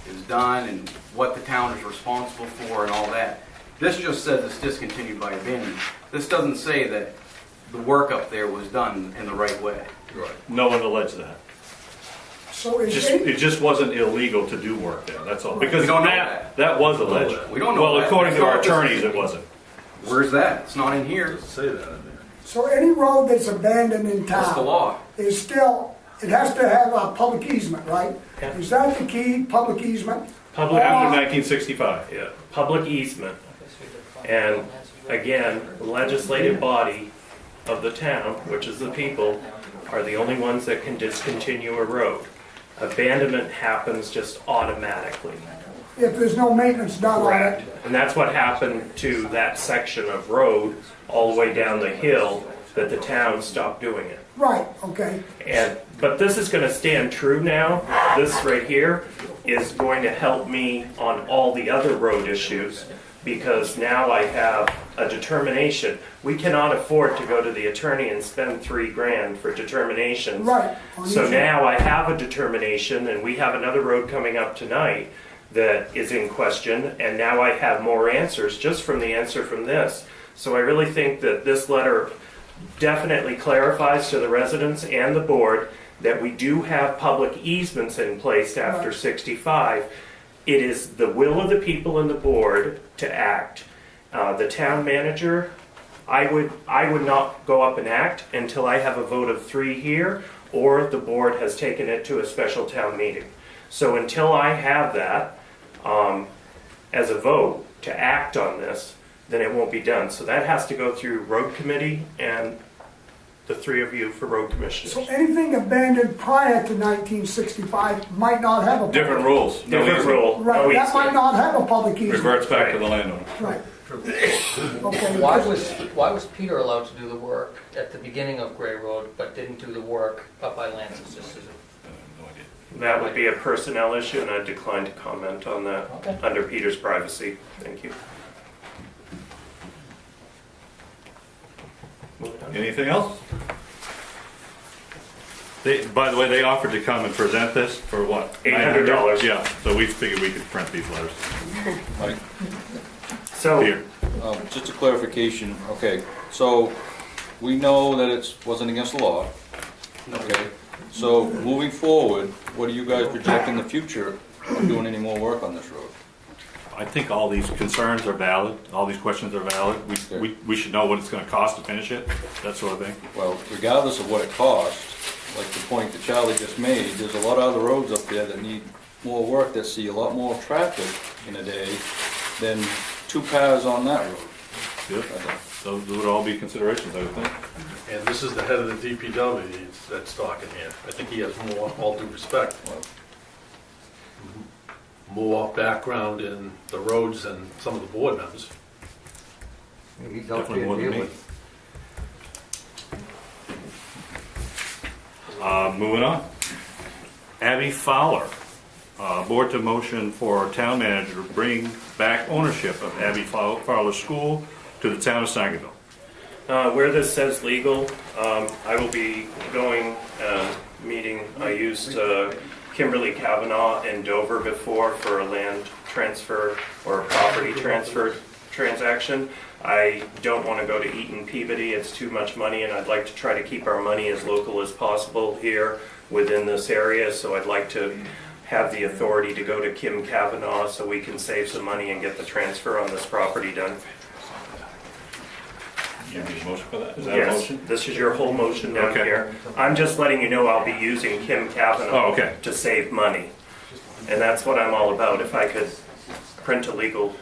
is done and what the town is responsible for and all that. This just says it's discontinued by abandonment. This doesn't say that the work up there was done in the right way. no one alleged that. So is It just wasn't illegal to do work there, that's all. Because We don't know that was alleged. We don't know Well, that. according to our It's not- attorneys, it wasn't. Where's that? It's not in here. Say that in there. So any road that's abandoned in That's the town law. is still, it has to have a public easement, right? Yeah. Is that the key, public easement? Public, After 1965. yeah, public easement. And again, the legislative body of the town, which is the people, are the only ones that can discontinue a road. Abandonment happens just automatically. If there's no maintenance done on Correct. it? And that's what happened to that section of road all the way down the hill, that the town stopped doing it. Right, okay. But this is going to stand true now. This right here is going to help me on all the other road issues, because now I have a determination. We cannot afford to go to the attorney and spend $3,000 for determinations. Right. So now I have a determination, and we have another road coming up tonight that is in question, and now I have more answers just from the answer from this. So I really think that this letter definitely clarifies to the residents and the board that we do have public easements in place after 65. It is the will of the people and the board to act. The town manager, I would not go up and act until I have a vote of 3 here, or the board has taken it to a special town meeting. So until I have that as a vote to act on this, then it won't be done. So that has to go through road committee and the 3 of you for road commissioners. So anything abandoned prior to 1965 might not have a... Different rules. No Different easement. rule. Right, No that might easement. not have a public easement. Reverts back to the landowner. Right. Okay. Why was Peter allowed to do the work at the beginning of Gray Road, but didn't do the work up by Lance's? Just as No idea. That would be a personnel issue, and I decline to comment on that Okay. under Peter's privacy. Thank you. Anything else? By the way, they offered to come and present this for what? $800. Yeah, so we figured we could print these letters. Mike, So, Here. just a clarification, okay, so we know that it wasn't against the law, okay? So moving forward, what are you guys projecting the future of doing any more work on this road? I think all these concerns are valid, all these questions are valid. We should know what it's gonna cost to finish it, that sort of thing. Well, regardless of what it costs, like the point that Charlie just made, there's a lot of other roads up there that need more work, that see a lot more traffic in a day than 2 cars on that road. Good. Those would all be considerations, I would think. And this is the head of the DPW that's talking here. I think he has more, all due respect, more background in the roads than some of the board members. He's out Definitely there more than me. dealing. Moving on. Abby Fowler, board to motion for town manager to bring back ownership of Abby Fowler School to the town of Sangerville. where this says legal, I will be going, meeting, I used Kimberly Kavanaugh in Dover before for a land transfer or a property transfer transaction. I don't want to go to Eaton Peabody, it's too much money, and I'd like to try to keep our money as local as possible here within this area, so I'd like to have the authority to go to Kim Kavanaugh so we can save some money and get the transfer on this property done. You need a motion for that? Is that a Yes, motion? this is your whole motion down Okay. here. I'm just letting you know I'll be using Kim Kavanaugh Oh, okay. to save money. And that's what I'm all about. If I could print a legal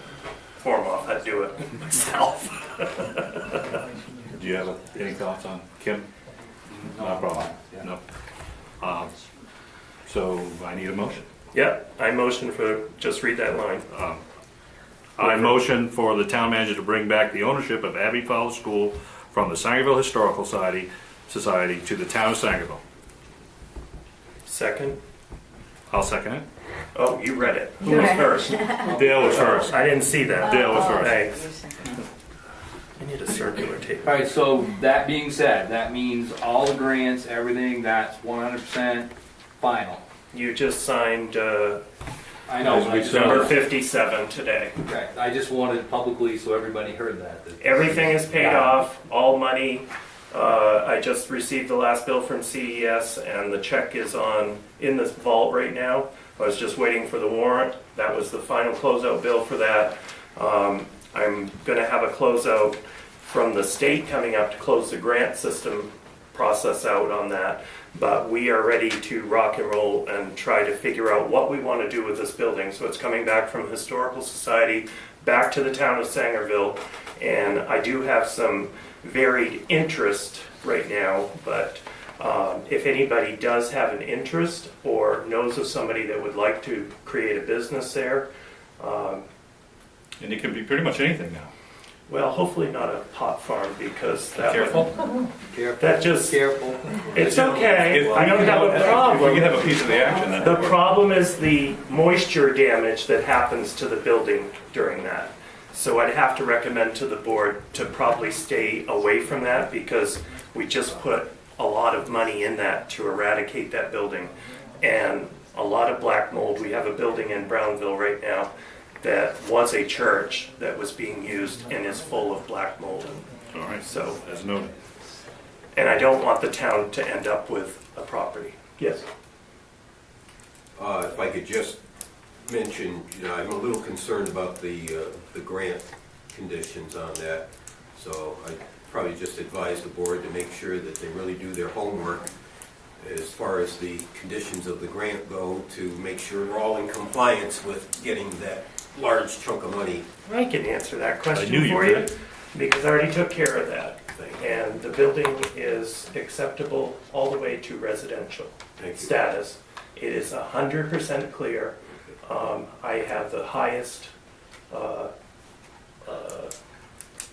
form off, I'd do it myself. Do you have any thoughts on Kim? No problem. No. So I need a motion. Yeah, I motion for, just read that line. I motion for the town manager to bring back the ownership of Abbey Fowler School from the Sangerville Historical Society to the town of Sangerville. Second? I'll second it. Oh, you read it. Who was first? Dale was first. I didn't see that. Dale was first. Thanks. I need a circular tape. All right, so that being said, that means all the grants, everything, that's 100% final. You just signed I know, but I just number wanted, 57 today. okay, I just wanted publicly so everybody heard that. Everything is paid off, all money. I just received the last bill from CES and the check is in this vault right now. I was just waiting for the warrant. That was the final closeout bill for that. I'm gonna have a closeout from the state coming up to close the grant system process out on that. But we are ready to rock and roll and try to figure out what we want to do with this building. So it's coming back from Historical Society back to the town of Sangerville. And I do have some varied interest right now, but if anybody does have an interest or knows of somebody that would like to create a business there. And it can be pretty much anything now. Well, hopefully not a pot farm because that Careful. that just, Careful. it's okay. I don't have a If problem. we can have a piece of the action then. The problem is the moisture damage that happens to the building during that. So I'd have to recommend to the board to probably stay away from that because we just put a lot of money in that to eradicate that building. And a lot of black mold. We have a building in Brownville right now that was a church that was being used and is full of black mold. All right, So, as noted. and I don't want the town to end up with a property. Yes. If I could just mention, I'm a little concerned about the grant conditions on that. So I'd probably just advise the board to make sure that they really do their homework as far as the conditions of the grant go, to make sure we're all in compliance with getting that large chunk of money. I can answer that I question knew you for you could. because I already took care of that. And the building is acceptable all the way to residential Thank you. status. It is 100% clear. I have the highest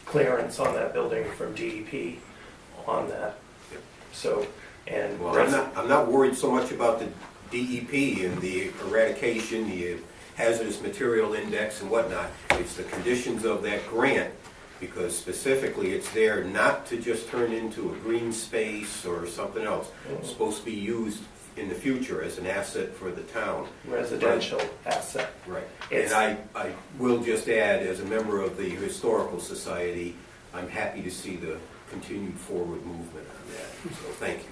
clearance on that building from DEP on that. So, and Well, I'm not worried so much about the DEP and the eradication, the hazardous material index and whatnot. It's the conditions of that grant, because specifically it's there not to just turn into a green space or something else. It's supposed to be used in the future as an asset for the town. residential asset. Right. It's- And I will just add, as a member of the Historical Society, I'm happy to see the continued forward movement on that. So thank you.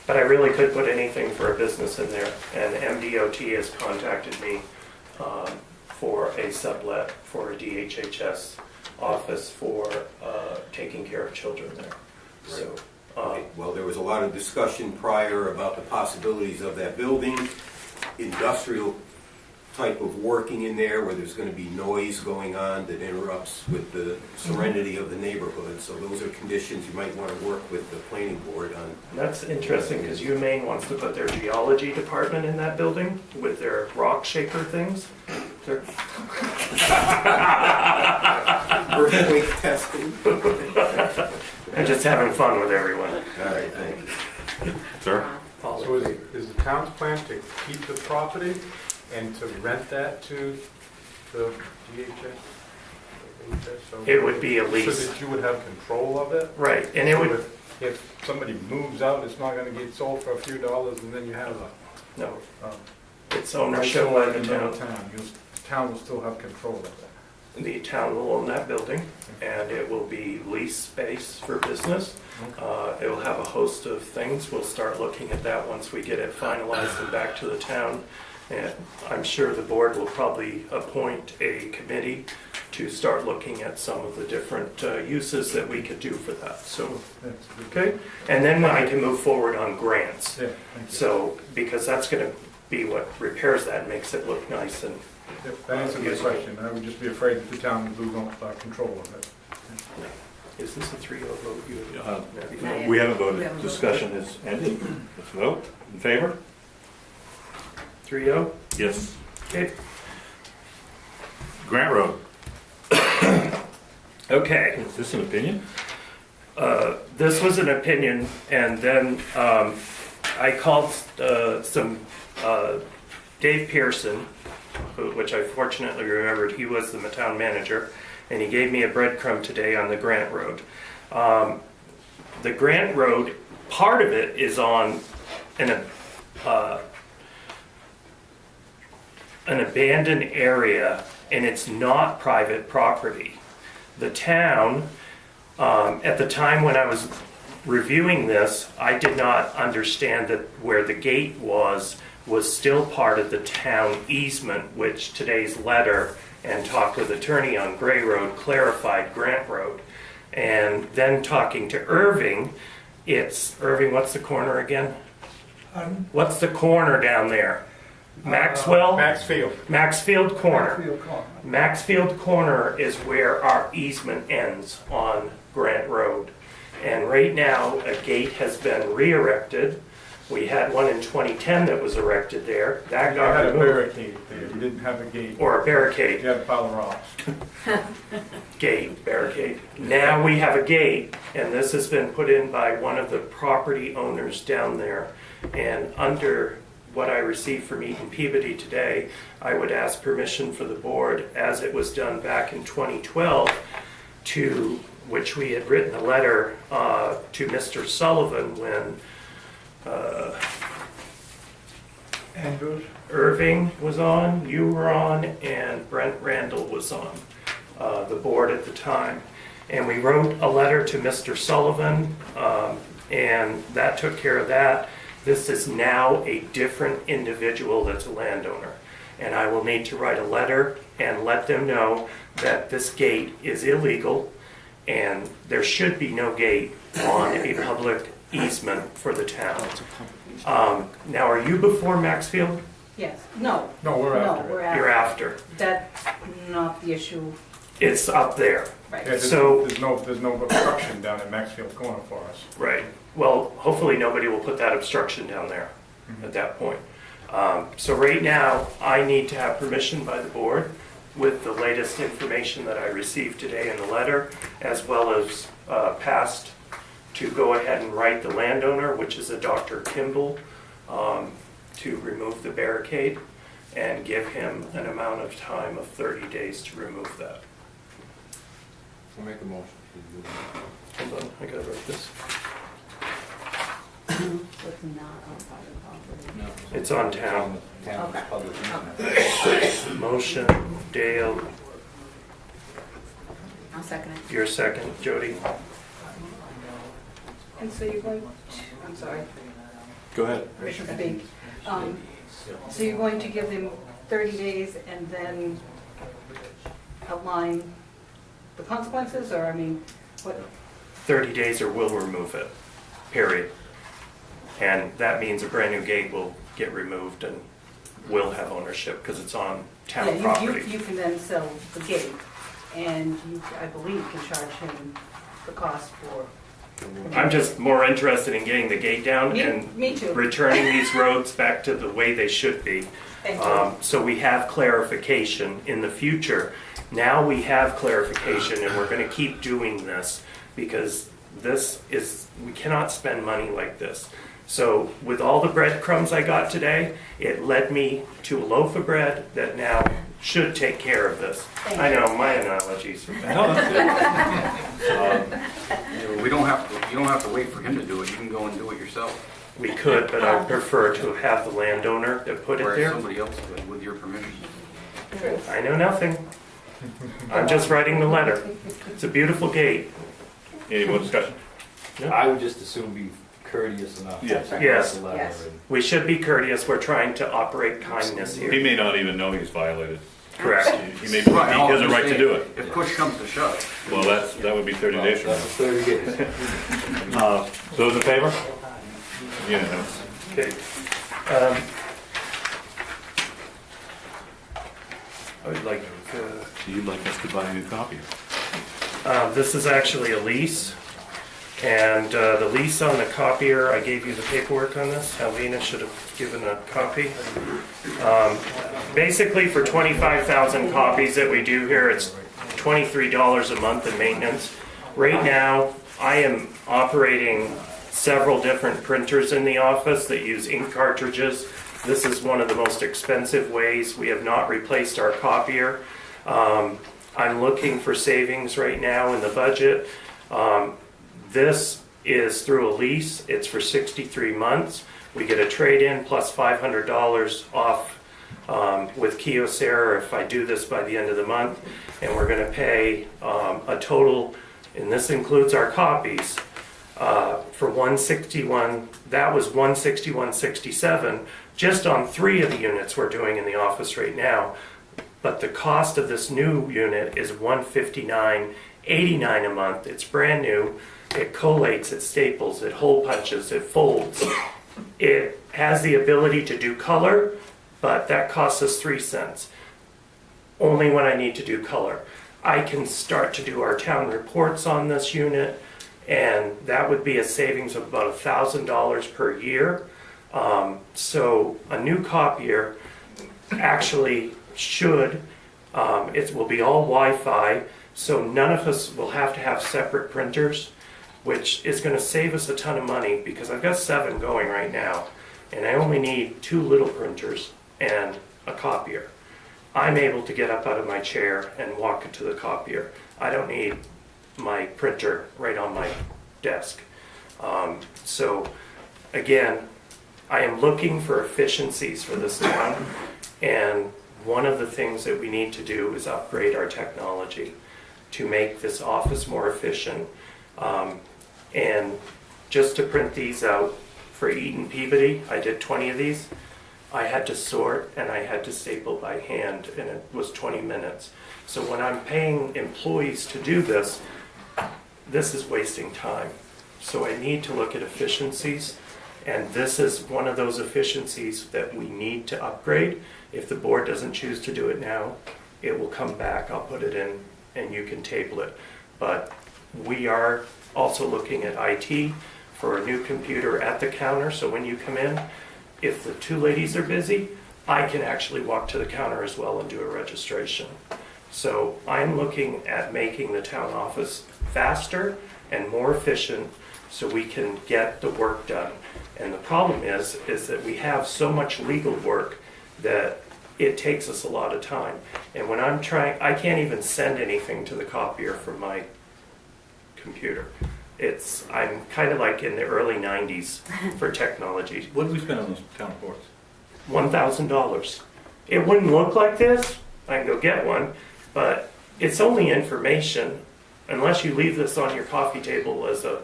But I really could put anything for a business in there. And MDOT has contacted me for a sublet for a DHHS office for taking care of children there. So, Okay, well, there was a lot of discussion prior about the possibilities of that building, industrial type of working in there where there's going to be noise going on that interrupts with the serenity of the neighborhood. So those are conditions you might want to work with the planning board on. that's interesting because UMaine wants to put their geology department in that building with their rock shaker things. They're- Earthquake testing. I'm just having fun with everyone. All right, thank you. Sir? So is the town's plan to keep the property and to rent that to the DHS? So- It would be a So lease. that you would have control of it? Right, and it So would, if somebody moves out, it's not gonna get sold for a few dollars and then you have a. no, um, it's ownership by the another town. The town will still have control of that. The town will own that building, and it will be lease space for business. It will have a host of things. We'll start looking at that once we get it finalized and back to the town. And I'm sure the board will probably appoint a committee to start looking at some of the different uses that we could do for that. So, That's good. okay? And then I can move forward on grants. Yeah, thank you. So, because that's going to be what repairs that and makes it look nice and If that answers my question, I would just be afraid that the town would lose control of it. is this a 3-0 vote? We haven't We voted. haven't Discussion is ended. Let's vote. In favor? 3-0? Yes. Okay. Grant Road. Okay. Is this an opinion? This was an opinion, and then I called Dave Pearson, which I fortunately remembered. He was the town manager, and he gave me a breadcrumb today on the Grant Road. The Grant Road, part of it is on an abandoned area, and it's not private property. The town, at the time when I was reviewing this, I did not understand that where the gate was still part of the town easement, which today's letter and talk with attorney on Gray Road clarified Grant Road. And then talking to Irving, Irving, what's the corner again? What's the corner down there? Maxwell? Maxfield. Maxfield Corner. Maxfield Corner is where our easement ends on Grant Road. And right now, a gate has been re-erected. We had one in 2010 that was erected there. That You got had a removed. barricade there, you didn't have a gate. Or a barricade. You had a pile of rocks. Gate, barricade. Now we have a gate, and this has been put in by one of the property owners down there. And under what I received from Eaton Peabody today, I would ask permission for the board, as it was done back in 2012, to which we had written a letter to Mr. Sullivan when Andrews? Irving was on, you were on, and Brent Randall was on the board at the time. And we wrote a letter to Mr. Sullivan, and that took care of that. This is now a different individual that's a landowner. And I will need to write a letter and let them know that this gate is illegal and there should be no gate on a public easement for the town. Now, are you before Maxfield? Yes, no. No, we're after it. we're You're after. That's not the issue, It's up there. right. Yeah, So- there's no obstruction down at Maxfield Corner for us. Right. Well, hopefully nobody will put that obstruction down there at that point. So right now, I need to have permission by the board with the latest information that I received today in the letter, as well as passed to go ahead and write the landowner, which is a Dr. Kimball, to remove the barricade and give him an amount of time of 30 days to remove that. We'll make a motion. Hold on, I gotta write this. It's not on private property. It's on town. Town's Okay. public easement. Motion, Dale, I'll second it. your second, Jody. And so you're going to, I'm sorry, Go ahead. permission to speak. So you're going to give them 30 days and then outline the consequences, or, I mean, what? 30 days or we'll remove it, period. And that means a brand new gate will get removed and will have ownership because it's on town Yeah, property. you can then sell the gate, and you, I believe, can charge him the cost for. I'm just more interested in getting the gate down and Me too. returning these roads back to the way they should be. Thank you. So we have clarification in the future. Now we have clarification and we're going to keep doing this because we cannot spend money like this. So with all the breadcrumbs I got today, it led me to a loaf of bread that now should take care of this. I know, my analogies are bad. No, that's good. You don't have to wait for him to do it, you can go and do it yourself. We could, but I prefer to have the landowner that put it Or there. somebody else could, with your permission. I know nothing. I'm just writing the letter. It's a beautiful gate. Any more discussion? I would just assume be courteous enough. Yes. to Yes. write the letter Yes. and- We should be courteous. We're trying to operate kindness He here. may not even know he's violated. Correct. He may, he Right, has a right to do it. If push comes to shove. Well, that would be 30 Well, days from that's 30 days. now. Those in favor? Unanimous. Okay. I would like, So you'd like us to buy a new copy? this is actually a lease, and the lease on the copier, I gave you the paperwork on this. Alvina should have given a copy. Basically, for 25,000 copies that we do here, it's $23 a month in maintenance. Right now, I am operating several different printers in the office that use ink cartridges. This is one of the most expensive ways. We have not replaced our copier. I'm looking for savings right now in the budget. This is through a lease. It's for 63 months. We get a trade-in plus $500 off with Kyocera if I do this by the end of the month. And we're going to pay a total, and this includes our copies, for $161. That was $161.67 just on 3 of the units we're doing in the office right now. But the cost of this new unit is $159.89 a month. It's brand new. It collates, it staples, it hole punches, it folds. It has the ability to do color, but that costs us 3 cents. Only when I need to do color. I can start to do our town reports on this unit, and that would be a savings of about $1,000 per year. So a new copier actually should, it will be all Wi-Fi, so none of us will have to have separate printers, which is going to save us a ton of money because I've got 7 going right now, and I only need 2 little printers and a copier. I'm able to get up out of my chair and walk to the copier. I don't need my printer right on my desk. So again, I am looking for efficiencies for this town, and one of the things that we need to do is upgrade our technology to make this office more efficient. And just to print these out for Eaton Peabody, I did 20 of these. I had to sort and I had to staple by hand, and it was 20 minutes. So when I'm paying employees to do this, this is wasting time. So I need to look at efficiencies, and this is one of those efficiencies that we need to upgrade. If the board doesn't choose to do it now, it will come back. I'll put it in and you can table it. But we are also looking at IT for a new computer at the counter, so when you come in, if the 2 ladies are busy, I can actually walk to the counter as well and do a registration. So I'm looking at making the town office faster and more efficient so we can get the work done. And the problem is that we have so much legal work that it takes us a lot of time. And when I'm trying, I can't even send anything to the copier from my computer. I'm kind of like in the early 90s for technology. What do we spend on those town reports? $1,000. It wouldn't look like this. I can go get one, but it's only information unless you leave this on your coffee table as a,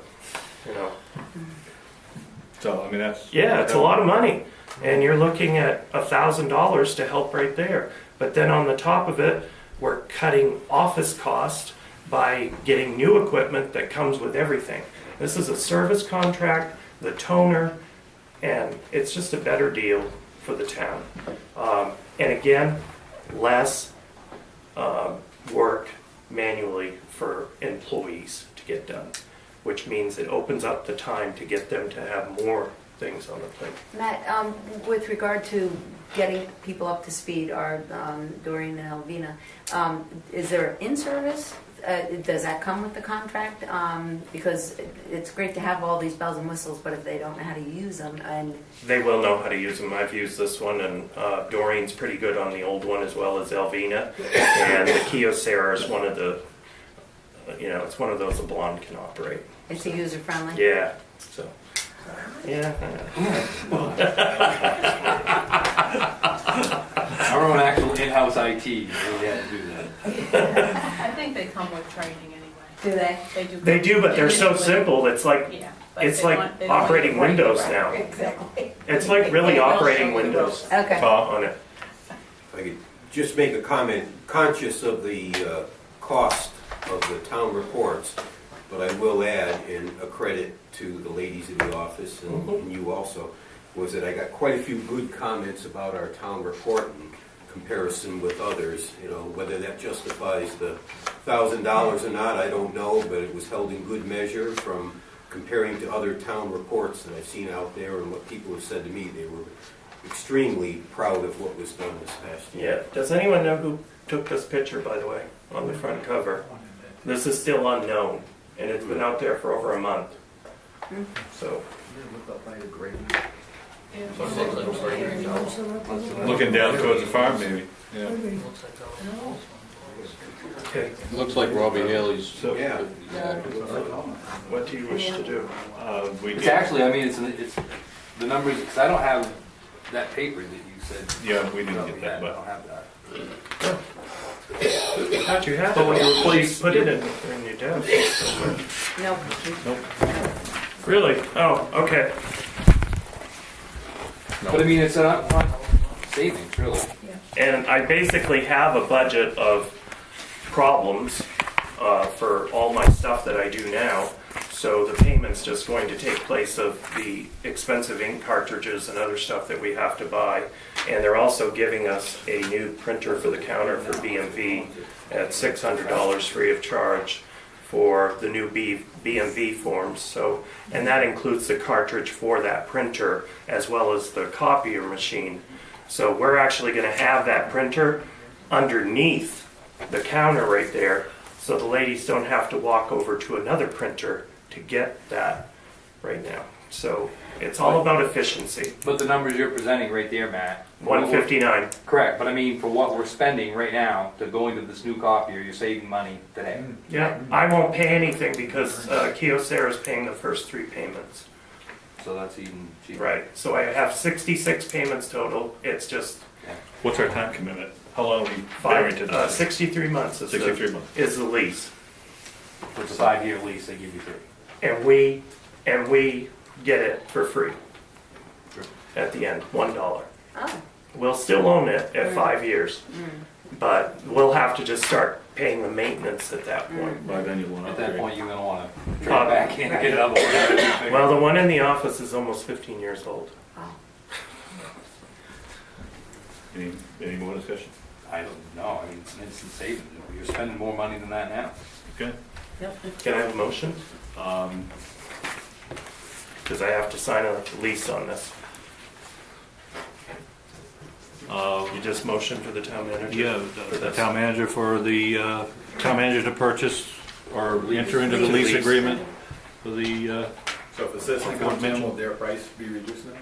So, I mean, that's... Yeah, it's a lot of money. And you're looking at $1,000 to help right there. But then on the top of it, we're cutting office cost by getting new equipment that comes with everything. This is a service contract, the toner, and it's just a better deal for the town. And again, less work manually for employees to get done, which means it opens up the time to get them to have more things on the plate. Matt, with regard to getting people up to speed, or Doreen and Alvina, is there in-service? Does that come with the contract? Because it's great to have all these bells and whistles, but if they don't know how to use them, and they will know how to use them. I've used this one, and Doreen's pretty good on the old one as well as Alvina. And the Kyocera is one of the, it's one of those a blonde can operate. It's a user-friendly? Yeah. So. Yeah. Our own actual in-house IT really had to do that. I think they come with training anyway. Do they? They do, but they're so simple. It's like It's like operating Windows now. Exactly. It's like really operating Windows Okay. on it. If I could just make a comment, conscious of the cost of the town reports, but I will add in a credit to the ladies in the office and you also, was that I got quite a few good comments about our town report and comparison with others. You know, whether that justifies the $1,000 or not, I don't know, but it was held in good measure from comparing to other town reports that I've seen out there and what people have said to me. They were extremely proud of what was done this past year. Yeah. Does anyone know who took this picture, by the way, on the front cover? This is still unknown, and it's been out there for over a month. So. Looking down towards the farm, maybe. Yeah. Okay. Looks like Robbie Haley's. So, Yeah. What do you wish to do? It's actually, I mean, it's the numbers, because I don't have that paper that you said. Yeah, we didn't get I that, but don't have that. I thought you had it. But when you Please replace- put it in your desk. No. Really? Oh, okay. But I mean, it's an upfront savings, really. And I basically have a budget of problems for all my stuff that I do now. So the payment's just going to take place of the expensive ink cartridges and other stuff that we have to buy. And they're also giving us a new printer for the counter for BMV at $600 free of charge for the new BMV forms. So, and that includes the cartridge for that printer as well as the copier machine. So we're actually going to have that printer underneath the counter right there, so the ladies don't have to walk over to another printer to get that right now. So it's all about efficiency. But the numbers you're presenting right there, Matt. 159. Correct, but I mean, for what we're spending right now to go into this new copier, you're saving money today. Yeah, I won't pay anything because Kyocera is paying the first 3 payments. So that's even cheaper. Right, so I have 66 payments total. It's just what's our time commitment? How long are we guaranteed? 63 months is 63 months. Is the lease. It's a 5-year lease, they give you 3. And we get it for free at the end, $1. Oh. We'll still own it at 5 years, but we'll have to just start paying the maintenance at that point. By then you want to At that upgrade. point, you're gonna wanna trade back in and get another one. Well, the one in the office is almost 15 years old. Any more discussion? I don't know, I mean, it's an instant saving. You're spending more money than that now. Okay. Can I have a motion? Because I have to sign a lease on this. You just motion for the town manager? Yeah, for the this? town manager for the town manager to purchase or enter into the lease agreement for the. So if the citizen comes in, will their price be reduced now?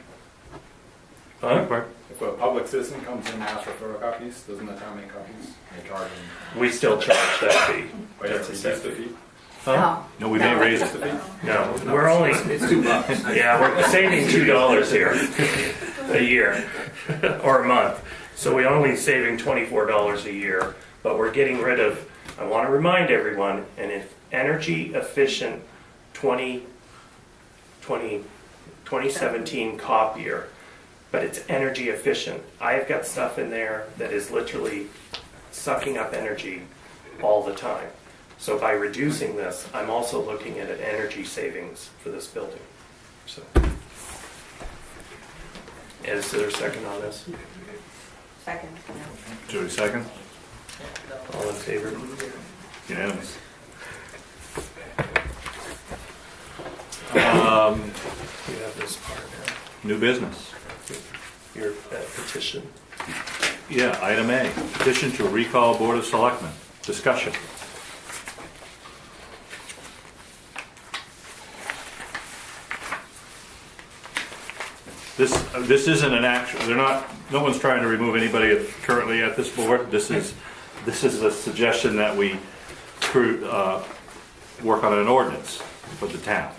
Huh? If a public citizen comes in and asks for photocopies, doesn't the town make copies? They charge them. We still charge that fee. But you That's a reduce set the fee. fee? Huh? No, we may raise it. No, we're only, It's $2. yeah, we're saving $2 here a year or a month. So we're only saving $24 a year, but we're getting rid of, I want to remind everyone, an energy efficient 2017 copier, but it's energy efficient. I've got stuff in there that is literally sucking up energy all the time. So by reducing this, I'm also looking at an energy savings for this building. So, is there a second on this? Second. Joey, second? All in favor? Unanimous. You have this part now. New business. Your petition. Yeah, item A, petition to recall Board of Selectmen. Discussion. This isn't an action, no one's trying to remove anybody currently at this board. This is a suggestion that we work on an ordinance for the town,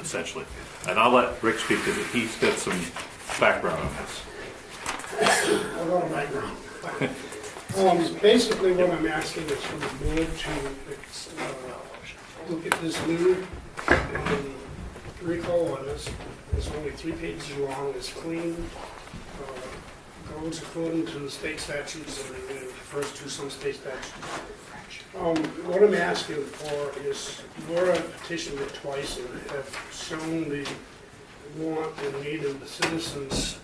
essentially. And I'll let Rick speak because he's got some background on this. A lot of background. Basically, what I'm asking is for the board to look at this new recall ordinance. It's only 3 pages long, it's clean, goes according to the state statutes, and it refers to some state statutes. What I'm asking for is, Laura petitioned it twice and have shown the want and need of the citizens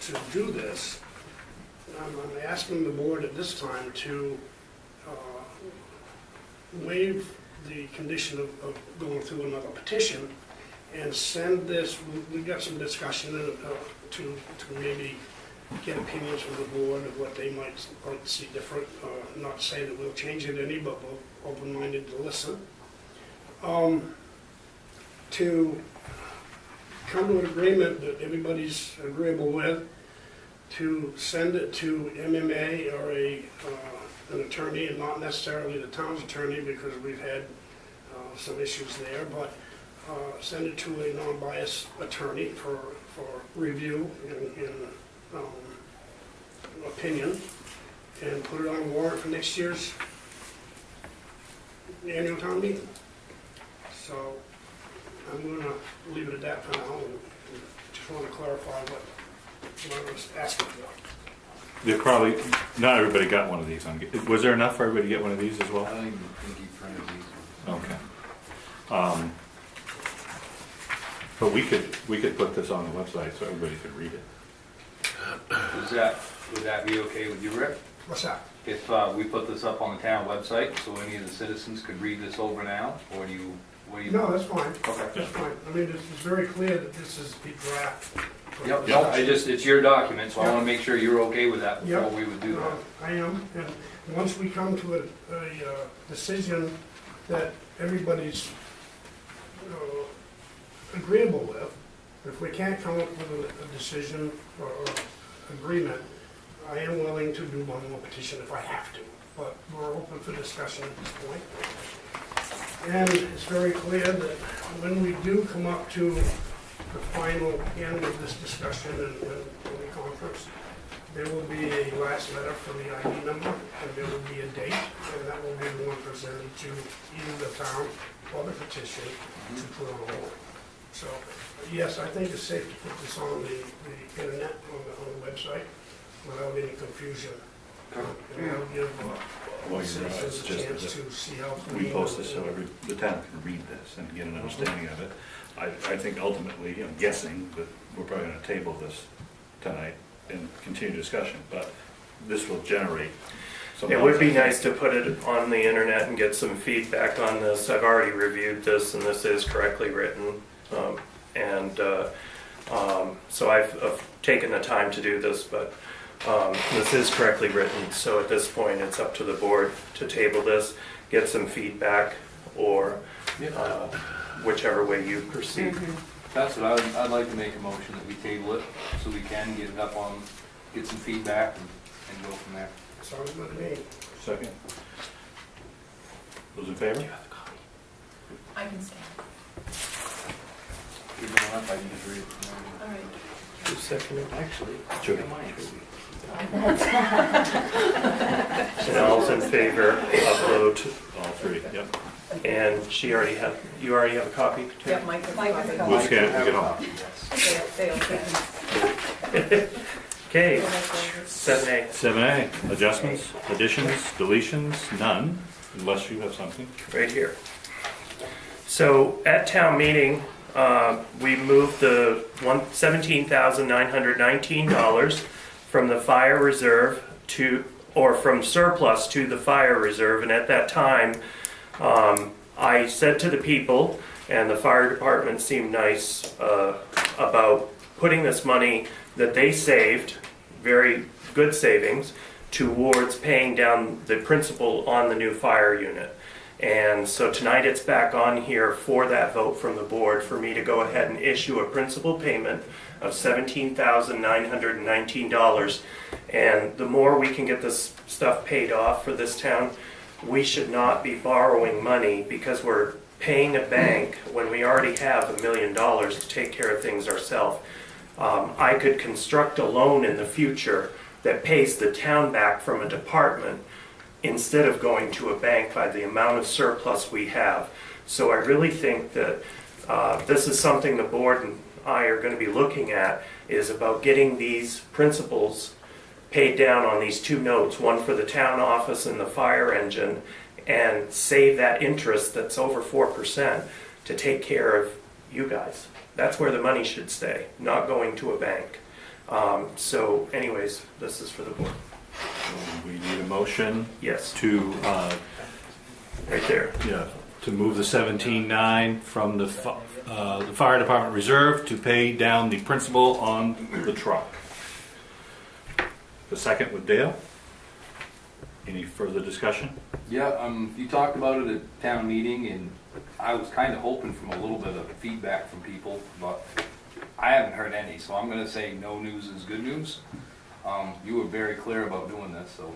to do this. I'm asking the board at this time to waive the condition of going through another petition and send this, we got some discussion to maybe get opinions from the board of what they might see different. Not to say that we'll change it any, but we're open-minded to listen. To come to an agreement that everybody's agreeable with, to send it to MMA or an attorney, and not necessarily the town's attorney, because we've had some issues there, but send it to a non-biased attorney for review and opinion, and put it on warrant for next year's annual town meeting. So I'm going to leave it at that for now, and just want to clarify what I was asking for. There probably, not everybody got one of these. Was there enough for everybody to get one of these as well? I don't even think he printed these. Okay. But we could put this on the website so everybody could read it. Would that be okay with you, Rick? What's that? If we put this up on the town website, so any of the citizens could read this over now, or do you, what do you? No, that's fine. Okay. That's fine. I mean, it's very clear that this is the draft. Yep, no, it's your document, so I want to make sure you're okay with that before Yep. we would do that. I am, and once we come to a decision that everybody's agreeable with, if we can't come up with a decision or agreement, I am willing to do one more petition if I have to, but we're open for discussion at this point. And it's very clear that when we do come up to the final end of this discussion and the conference, there will be a last letter for the ID number, and there will be a date, and that will be the one presented to either the town or the petition to put on hold. So, yes, I think it's safe to put this on the internet, on the website, without any confusion. And that'll give citizens a chance to see how. We post this so the town can read this and get an understanding of it. I think ultimately, I'm guessing that we're probably going to table this tonight and continue discussion, but this will generate some. It would be nice to put it on the internet and get some feedback on this. I've already reviewed this, and this is correctly written. So I've taken the time to do this, but this is correctly written. So at this point, it's up to the board to table this, get some feedback, or whichever way you proceed. That's what I'd like to make a motion that we table it, so we can get it up on, get some feedback and go from there. Sounds good to me. Second. Those in favor? I can stay. Keep it up, I can just read it. All right. Who seconded? Actually, Judy. and all's in favor, upload. All three, yep. And you already have a copy? too? Yeah, Mike has a copy. We'll scan it and get home. Okay, 7A. 7A, adjustments, additions, deletions, none, unless you have something. Right here. So at town meeting, we moved the $17,919 from the fire reserve from surplus to the fire reserve. And at that time, I said to the people, and the fire department seemed nice about putting this money that they saved, very good savings, towards paying down the principal on the new fire unit. And so tonight it's back on here for that vote from the board for me to go ahead and issue a principal payment of $17,919. And the more we can get this stuff paid off for this town, we should not be borrowing money because we're paying a bank when we already have $1 million to take care of things ourselves. I could construct a loan in the future that pays the town back from a department instead of going to a bank by the amount of surplus we have. So I really think that this is something the board and I are going to be looking at, is about getting these principals paid down on these two notes, one for the town office and the fire engine, and save that interest that's over 4% to take care of you guys. That's where the money should stay, not going to a bank. So anyways, this is for the board. We need a motion Yes, to, right there. yeah, to move the 17.9 from the fire department reserve to pay down the principal on the truck. The second with Dale. Any further discussion? Yeah, you talked about it at town meeting, and I was kind of hoping for a little bit of feedback from people, but I haven't heard any, so I'm gonna say no news is good news. You were very clear about doing this, so.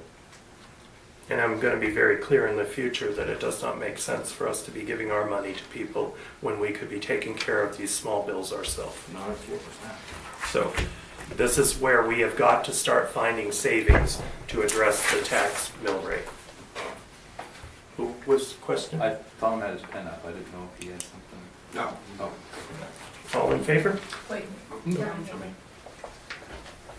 And I'm going to be very clear in the future that it does not make sense for us to be giving our money to people when we could be taking care of these small bills ourselves. So this is where we have got to start finding savings to address the tax mill rate. Who was the question? I found that his pen up, I didn't know if he had something. No. Oh. All in favor? Wait.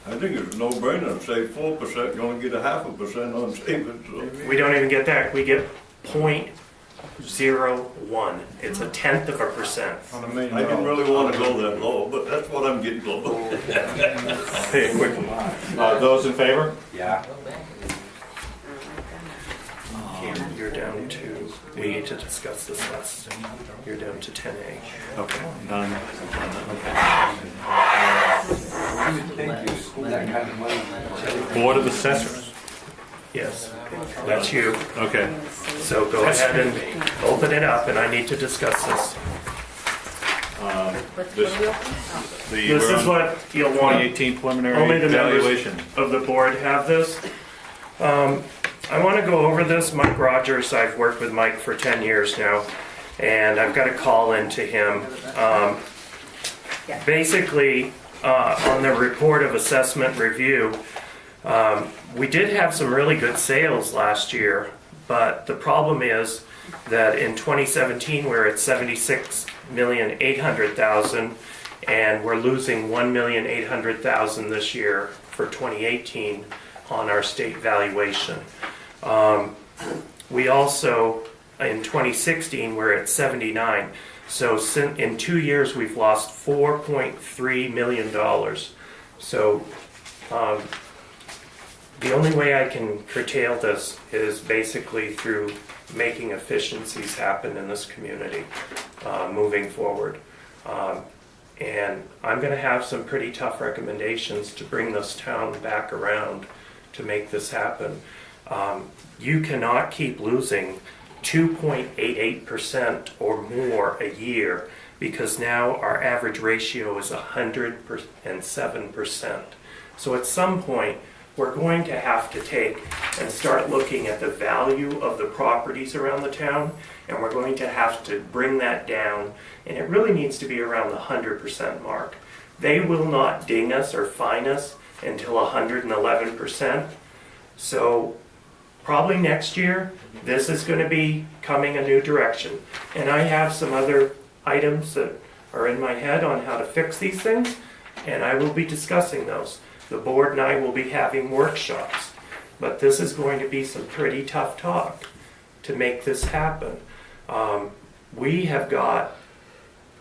I think it's a no-brainer, say 4%, you only get a 0.5% on savings, so. We don't even get that. We get 0.01. It's 1/10%. I didn't really want to go that low, but that's what I'm getting close. Hey, quickly. Those in favor? Yeah. You're down to, we need to discuss this last. You're down to 10A. Okay, none. Thank you. That kind of money. Board of Assessors. Yes, that's you. Okay. So go ahead and open it up, and I need to discuss this. This This is what you'll want. 2018 preliminary Only the members evaluation. of the board have this. I want to go over this. Mike Rogers, I've worked with Mike for 10 years now, and I've got a call into him. Basically, on the report of assessment review, we did have some really good sales last year, but the problem is that in 2017 we're at $76,800,000, and we're losing $1,800,000 this year for 2018 on our state valuation. We also, in 2016, we're at 79. So in 2 years, we've lost $4.3 million. So the only way I can curtail this is basically through making efficiencies happen in this community moving forward. And I'm going to have some pretty tough recommendations to bring this town back around to make this happen. You cannot keep losing 2.88% or more a year, because now our average ratio is 107%. So at some point, we're going to have to take and start looking at the value of the properties around the town, and we're going to have to bring that down, and it really needs to be around the 100% mark. They will not ding us or fine us until 111%. So probably next year, this is going to be coming a new direction. And I have some other items that are in my head on how to fix these things, and I will be discussing those. The board and I will be having workshops, but this is going to be some pretty tough talk to make this happen. We have got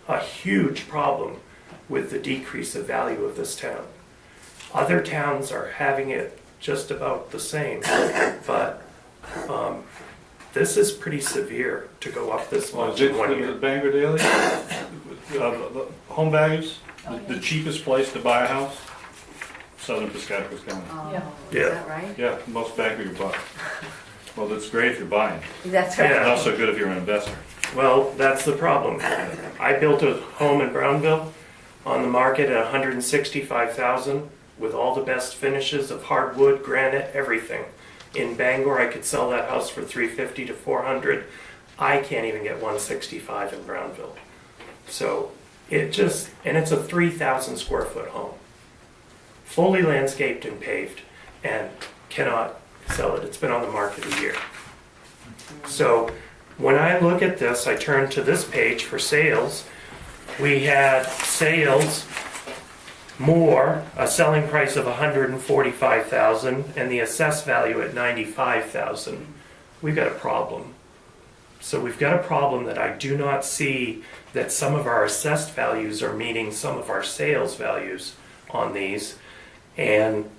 a huge problem with the decrease of value of this town. Other towns are having it just about the same, but this is pretty severe to go up this much in 1 year. Bangor Daily? Home values, the cheapest place to buy a house? Southern Piscataquis County. Yeah. Is that right? Yeah, most Bangor you buy. Well, that's great if you're buying. That's right. Yeah. Not so good if you're an investor. Well, that's the problem. I built a home in Brownville on the market at $165,000 with all the best finishes of hardwood, granite, everything. In Bangor, I could sell that house for $350 to $400. I can't even get $165 in Brownville. So it just, and it's a 3,000 square foot home, fully landscaped and paved, and cannot sell it. It's been on the market a year. So when I look at this, I turn to this page for sales. We had sales more, a selling price of $145,000 and the assessed value at $95,000. We've got a problem. So we've got a problem that I do not see that some of our assessed values are meeting some of our sales values on these. And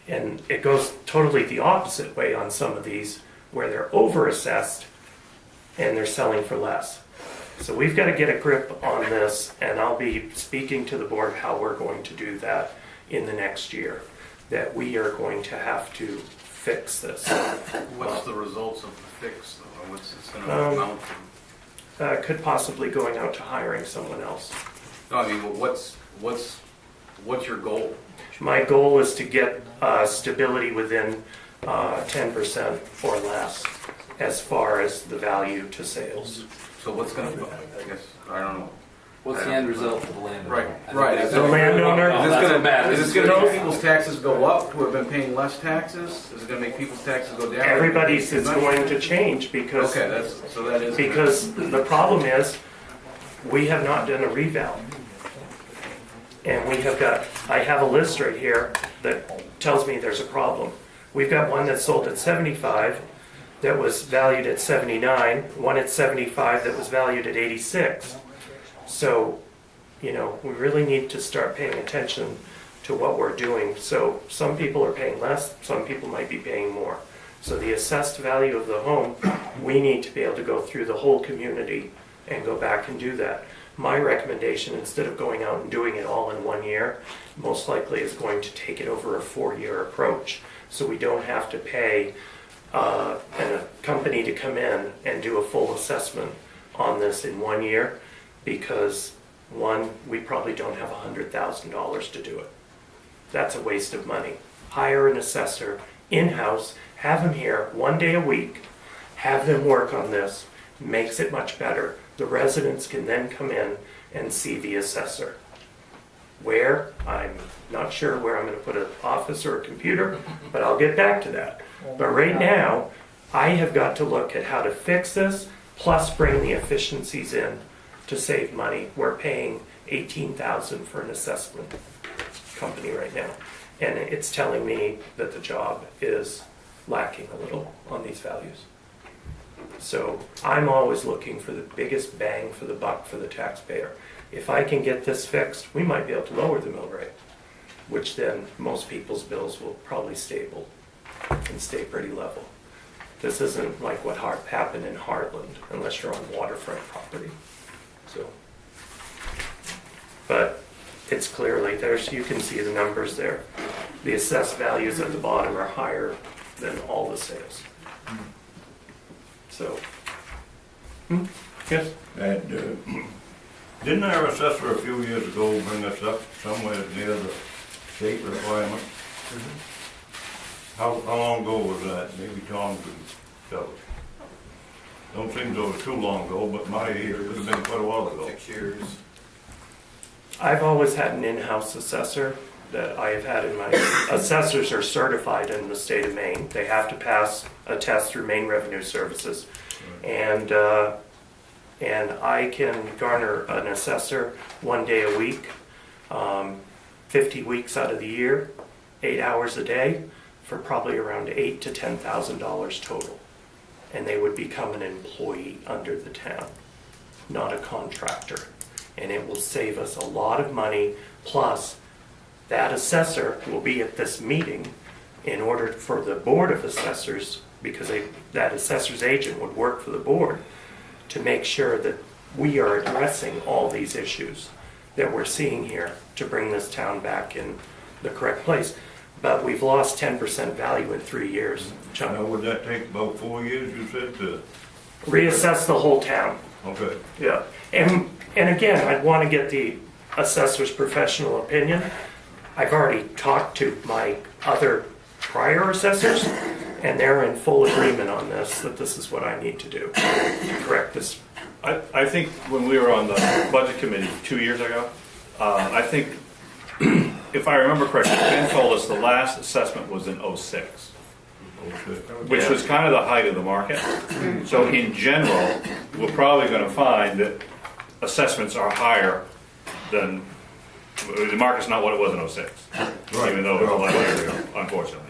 it goes totally the opposite way on some of these, where they're over-assessed and they're selling for less. So we've got to get a grip on this, and I'll be speaking to the board how we're going to do that in the next year, that we are going to have to fix this. What's the results of the fix, though? What's this going to amount to? Could possibly going out to hiring someone else. No, I mean, what's your goal? My goal is to get stability within 10% or less as far as the value to sales. So what's going to, I guess, I don't know. What's the end result for the landowner? Right. The landowner, Is this going to make people's taxes go up who have been paying less taxes? Is it going to make people's taxes go down? everybody's is going to change because because the problem is we have not done a reval. And I have a list right here that tells me there's a problem. We've got one that sold at 75 that was valued at 79, one at 75 that was valued at 86. So, we really need to start paying attention to what we're doing. So some people are paying less, some people might be paying more. So the assessed value of the home, we need to be able to go through the whole community and go back and do that. My recommendation, instead of going out and doing it all in 1 year, most likely is going to take it over a 4-year approach. So we don't have to pay a company to come in and do a full assessment on this in 1 year, because one, we probably don't have $100,000 to do it. That's a waste of money. Hire an assessor in-house, have them here 1 day a week, have them work on this, makes it much better. The residents can then come in and see the assessor. Where? I'm not sure where I'm going to put an office or a computer, but I'll get back to that. But right now, I have got to look at how to fix this, plus bring the efficiencies in to save money. We're paying $18,000 for an assessment company right now, and it's telling me that the job is lacking a little on these values. So I'm always looking for the biggest bang for the buck for the taxpayer. If I can get this fixed, we might be able to lower the mill rate, which then most people's bills will probably stable and stay pretty level. This isn't like what happened in Heartland, unless you're on waterfront property. So, but it's clearly, you can see the numbers there. The assessed values at the bottom are higher than all the sales. So, yes? And didn't our assessor a few years ago bring us up somewhere near the state requirement? How long ago was that? Maybe Tom could tell us. Don't seem to be too long ago, but my age could have been quite a while ago. 6 years. I've always had an in-house assessor that I have had in my, assessors are certified in the state of Maine. They have to pass a test through Maine Revenue Services. And I can garner an assessor 1 day a week, 50 weeks out of the year, 8 hours a day, for probably around $8,000 to $10,000 total. And they would become an employee under the town, not a contractor. And it will save us a lot of money, plus that assessor will be at this meeting in order for the Board of Assessors, because that assessor's agent would work for the board, to make sure that we are addressing all these issues that we're seeing here to bring this town back in the correct place. But we've lost 10% value in 3 years. Chuck. Now, would that take about 4 years, you said, to? Reassess the whole town. Okay. Yeah. And again, I'd want to get the assessor's professional opinion. I've already talked to my other prior assessors, and they're in full agreement on this, that this is what I need to do to correct this. I think when we were on the budget committee 2 years ago, I think, if I remember correctly, Ben told us the last assessment was in '06, which was kind of the height of the market. So in general, we're probably going to find that assessments are higher than, the market's not what it was in '06, even though it was a lot higher, unfortunately.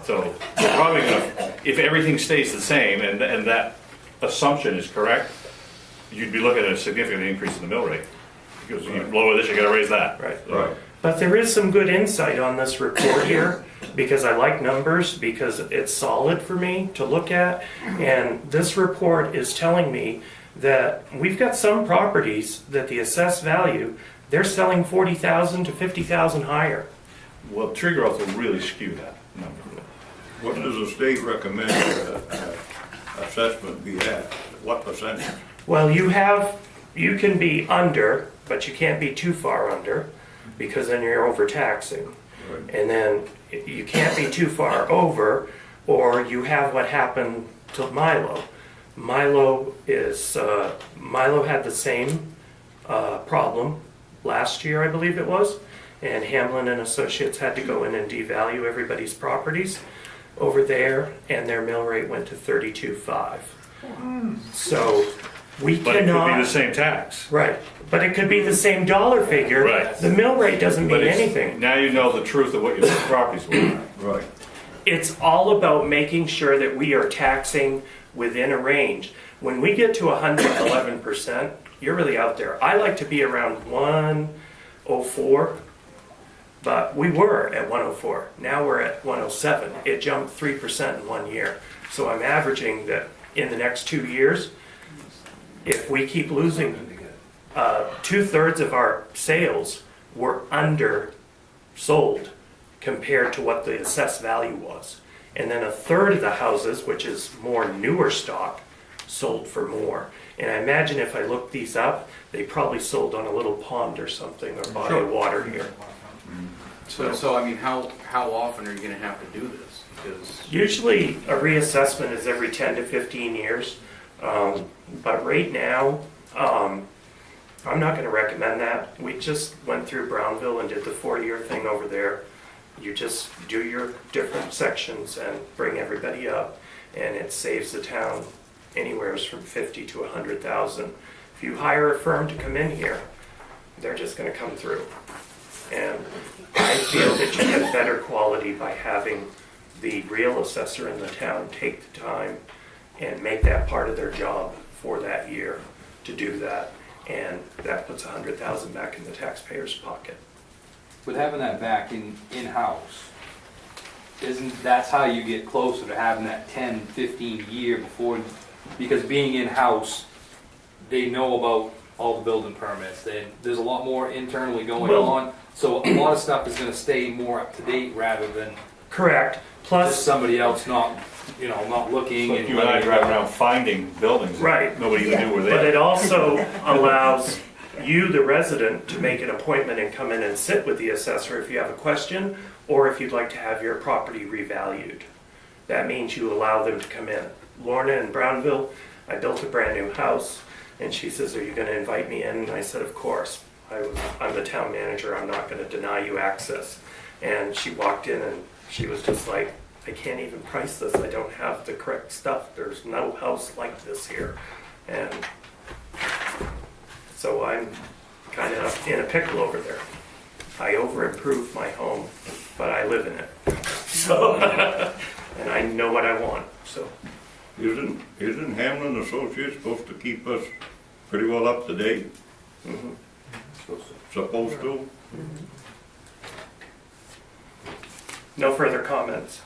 So we're probably going to, if everything stays the same and that assumption is correct, you'd be looking at a significant increase in the mill rate. Because you lower this, you got to raise that. Right. Right. But there is some good insight on this report here, because I like numbers, because it's solid for me to look at. And this report is telling me that we've got some properties that the assessed value, they're selling 40,000 to 50,000 higher. Well, tree growth will really skew that number. What does the state recommend assessment be at? What percentage? Well, you can be under, but you can't be too far under, because then you're overtaxing. Right. And then you can't be too far over, or you have what happened to Milo. Milo had the same problem last year, I believe it was, and Hamlin and Associates had to go in and devalue everybody's properties over there, and their mill rate went to 32.5. So we But it cannot. could be the same tax. Right, but it could be the same dollar figure. Right. The mill rate doesn't mean But it's- anything. Now you know the truth of what your properties were. Right. It's all about making sure that we are taxing within a range. When we get to 111%, you're really out there. I like to be around 104, but we were at 104. Now we're at 107. It jumped 3% in 1 year. So I'm averaging that in the next 2 years, if we keep losing 2/3 of our sales were undersold compared to what the assessed value was. And then 1/3 of the houses, which is more newer stock, sold for more. And I imagine if I look these up, they probably sold on a little pond or something, or body of water here. So I mean, how often are you gonna have to do this? Because Usually a reassessment is every 10 to 15 years. But right now, I'm not going to recommend that. We just went through Brownville and did the 4-year thing over there. You just do your different sections and bring everybody up, and it saves the town anywhere from 50 to 100,000. If you hire a firm to come in here, they're just going to come through. And I feel that you get better quality by having the real assessor in the town take the time and make that part of their job for that year to do that. And that puts 100,000 back in the taxpayer's pocket. With having that back in-house, that's how you get closer to having that 10, 15 year before, because being in-house, they know about all the building permits. There's a lot more internally going on, so a lot of stuff is gonna stay more up to date rather than Correct. Plus just somebody else not looking. Like you and I drive around finding buildings. that Right. Nobody even knew were there. But it also allows you, the resident, to make an appointment and come in and sit with the assessor if you have a question, or if you'd like to have your property revalued. That means you allow them to come in. Lorna in Brownville, I built a brand new house, and she says, "Are you going to invite me in?" And I said, "Of course. I'm the town manager. I'm not going to deny you access." And she walked in and she was just like, "I can't even price this. I don't have the correct stuff. There's no house like this here." And so I'm kind of in a pickle over there. I over-improved my home, but I live in it. So, and I know what I want, so. Isn't Hamlin Associates supposed to keep us pretty well up to date? Mhm. Supposed to? No further comments.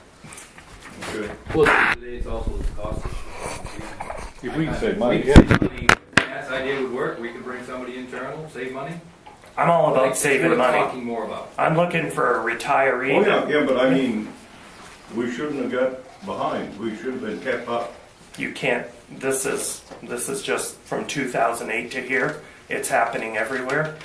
Okay. Well, today it's also the cost. If we can save money, We yeah. can save money. That's the idea would work. We could bring somebody internal, save money. I'm all about That's saving what I'm money. talking more about. I'm looking for a retiree. Oh, yeah, but I mean, we shouldn't have got behind. We should have been kept up. You can't, this is just from 2008 to here. It's happening everywhere.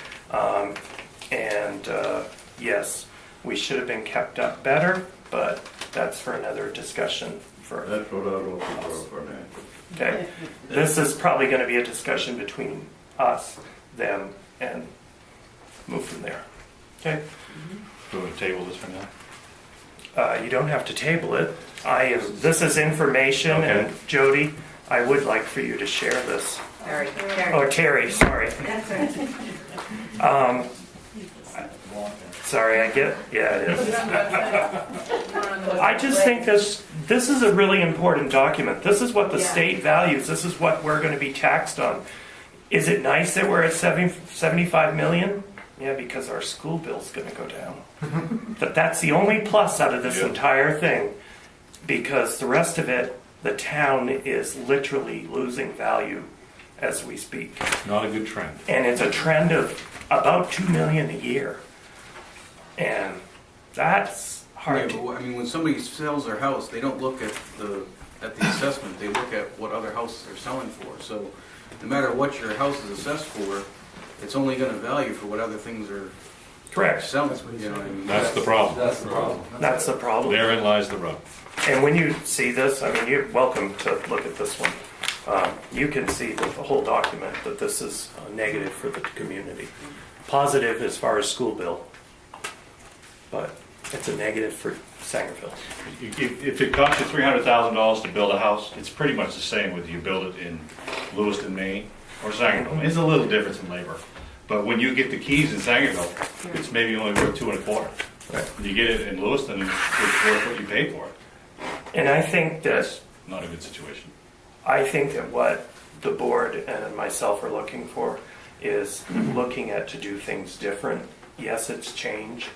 Yes, we should have been kept up better, but that's for another discussion for. That's what I was looking for now. Okay, this is probably going to be a discussion between us, them, and move from there. Okay, Do we table this for now? you don't have to table it. This is information, Okay. and Jody, I would like for you to share this. Terry. Oh, Terry, sorry. Sorry, yeah, it is. I just think this is a really important document. This is what the state values. This is what we're going to be taxed on. Is it nice that we're at 75 million? Yeah, because our school bill's gonna go down. But that's the only plus out of this entire thing, because the rest of it, the town is literally losing value as we speak. Not a good trend. And it's a trend of about 2 million a year. And that's hard. Yeah, but, I mean, when somebody sells their house, they don't look at the assessment, they look at what other houses are selling for. So no matter what your house is assessed for, it's only gonna value for what other things are Correct. selling. You know what I mean? That's the problem. That's the problem. That's the problem. Therein lies the rub. And when you see this, I mean, you're welcome to look at this one. You can see the whole document that this is negative for the community. Positive as far as school bill, but it's a negative for Sangerville. If it costs you $300,000 to build a house, it's pretty much the same whether you build it in Lewiston, Maine, or Sangerville. It's a little difference in labor. But when you get the keys in Sangerville, it's maybe only worth $2.25. Right. When you get it in Lewiston, it's worth what you paid for it. And I think that That's not a good situation. I think that what the board and myself are looking for is looking at to do things different. Yes, it's change,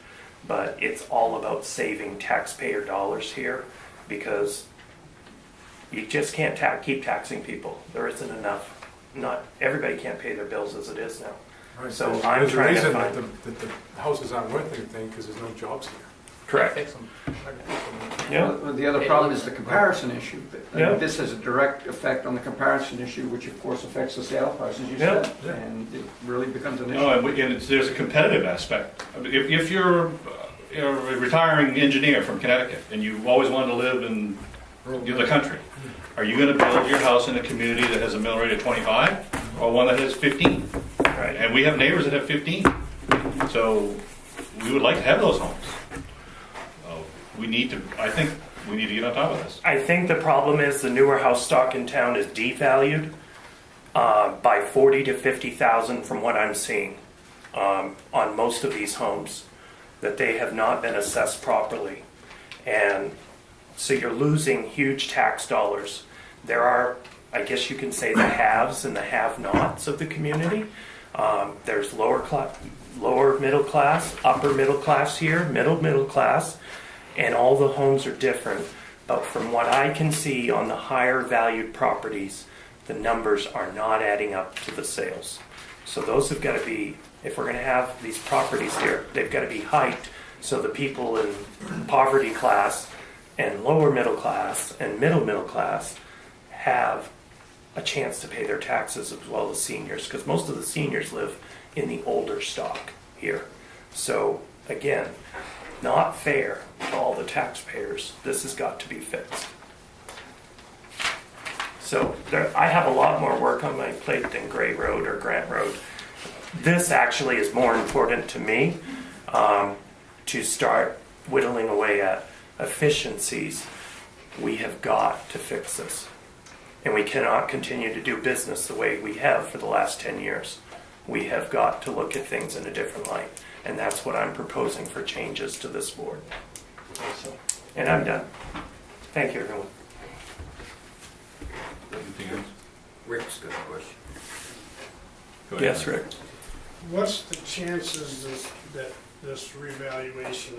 but it's all about saving taxpayer dollars here, because you just can't keep taxing people. There isn't enough. Not everybody can't pay their bills as it is now. Right. So There's I'm a trying to reason find. that the houses aren't worth anything, because there's no jobs here. Correct. Fix them. Yeah. Well, the other problem is the comparison issue. I mean, Yeah. this has a direct effect on the comparison issue, which of course affects the sale price, as you Yeah. said, and it really becomes an issue. No, there's a competitive aspect. I mean, if you're a retiring engineer from Connecticut and you always wanted to live in the country, are you going to build your house in a community that has a mill rate of 25 or one that has 15? Right. And we have neighbors that have 15. So we would like to have those homes. I think we need to get on top of this. I think the problem is the newer house stock in town is devalued by 40 to 50,000 from what I'm seeing on most of these homes, that they have not been assessed properly. And so you're losing huge tax dollars. There are, I guess you can say, the haves and the have-nots of the community. There's lower middle class, upper middle class here, middle class, and all the homes are different. But from what I can see on the higher valued properties, the numbers are not adding up to the sales. So those have got to be, if we're going to have these properties here, they've got to be hiked so the people in poverty class and lower middle class and middle class have a chance to pay their taxes, as well as seniors, because most of the seniors live in the older stock here. So again, not fair to all the taxpayers. This has got to be fixed. So I have a lot more work on my plate than Gray Road or Grant Road. This actually is more important to me, to start whittling away at efficiencies. We have got to fix this. And we cannot continue to do business the way we have for the last 10 years. We have got to look at things in a different light. And that's what I'm proposing for changes to this board. So, and I'm done. Thank you, everyone. Anything else? Rick's got a question. Go ahead. Yes, Rick. What's the chances that this revaluation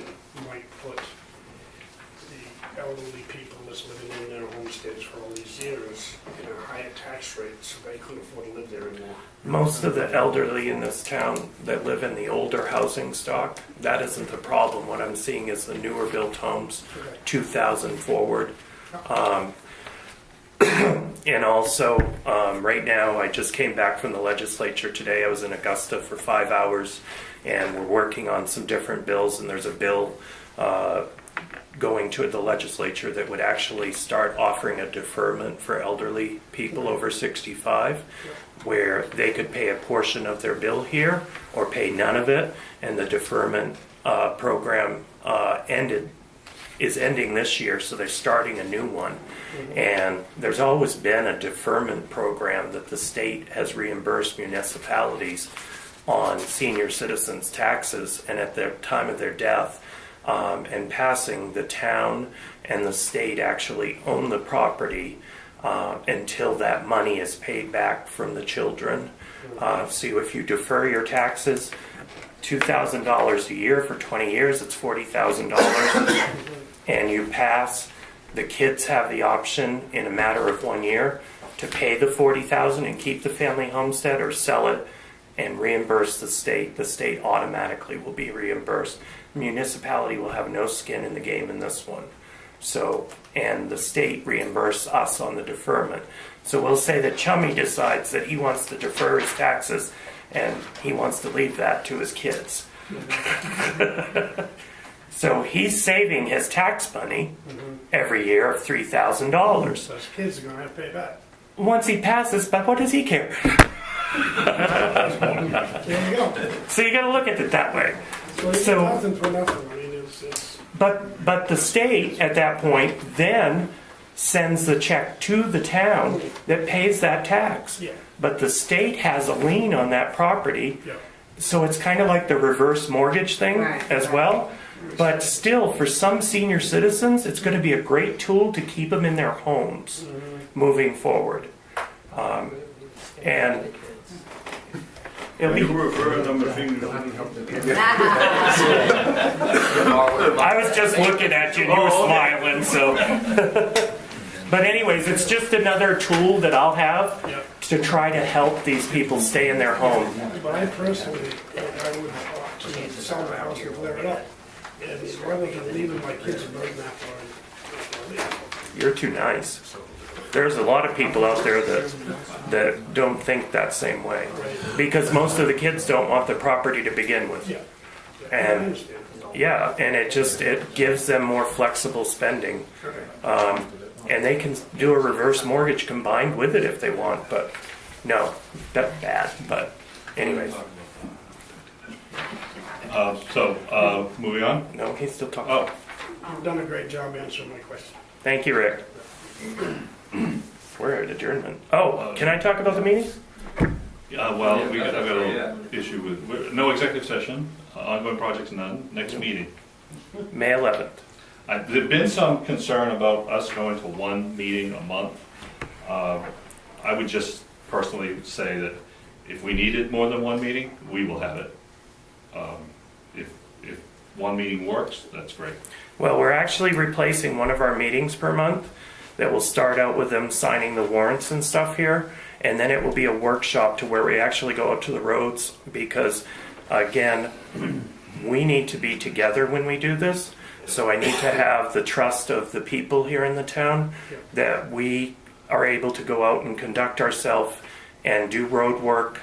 might put the elderly people that's living in their homesteads for all these years in a higher tax rate so they couldn't afford to live there anymore? Most of the elderly in this town that live in the older housing stock, that isn't the problem. What I'm seeing is the newer built homes, 2000 forward. And also, right now, I just came back from the legislature today. I was in Augusta for 5 hours, and we're working on some different bills, and there's a bill going to the legislature that would actually start offering a deferment for elderly people over 65, where they could pay a portion of their bill here or pay none of it, and the deferment program is ending this year, so they're starting a new one. And there's always been a deferment program that the state has reimbursed municipalities on senior citizens' taxes, and at the time of their death and passing, the town and the state actually own the property until that money is paid back from the children. So if you defer your taxes $2,000 a year for 20 years, it's $40,000. And you pass, the kids have the option in a matter of 1 year to pay the $40,000 and keep the family homestead, or sell it and reimburse the state. The state automatically will be reimbursed. Municipality will have no skin in the game in this one. So, and the state reimburse us on the deferment. So we'll say that Chummy decides that he wants to defer his taxes and he wants to leave that to his kids. So he's saving his tax money every year of $3,000. So his kids are gonna have to pay back. Once he passes, but what does he care? There you go. So you got to look at it that way. So you get nothing for nothing. I mean, it's But the state at that point then sends the check to the town that pays that tax. Yeah. But the state has a lien on that property, Yeah. so it's kind of like the reverse mortgage thing as well. But still, for some senior citizens, it's going to be a great tool to keep them in their homes moving forward. And it'll be. You refer them to things. I was just looking at you and you were smiling, so. But anyways, it's just another tool that I'll have to try to help these people stay in their home. But I personally, I would to sell the house and live it up. And rather than leaving my kids a burden after I leave. You're too nice. There's a lot of people out there that don't think that same way, because most of the kids don't want the property to begin with. Yeah. And it gives them more flexible spending. And they can do a reverse mortgage combined with it if they want, but no, that's bad. But anyways. Moving on? No, he's still talking. Oh. You've done a great job answering my question. Thank you, Rick. We're at adjournment. Oh, can I talk about the meetings? Well, I've got a little issue with, no executive session, ongoing projects none, next meeting. May 11th. There's been some concern about us going to one meeting a month. I would just personally say that if we needed more than one meeting, we will have it. If one meeting works, that's great. Well, we're actually replacing one of our meetings per month that will start out with them signing the warrants and stuff here, and then it will be a workshop to where we actually go out to the roads, because again, we need to be together when we do this. So I need to have the trust of the people here in the town that we are able to go out and conduct ourselves and do road work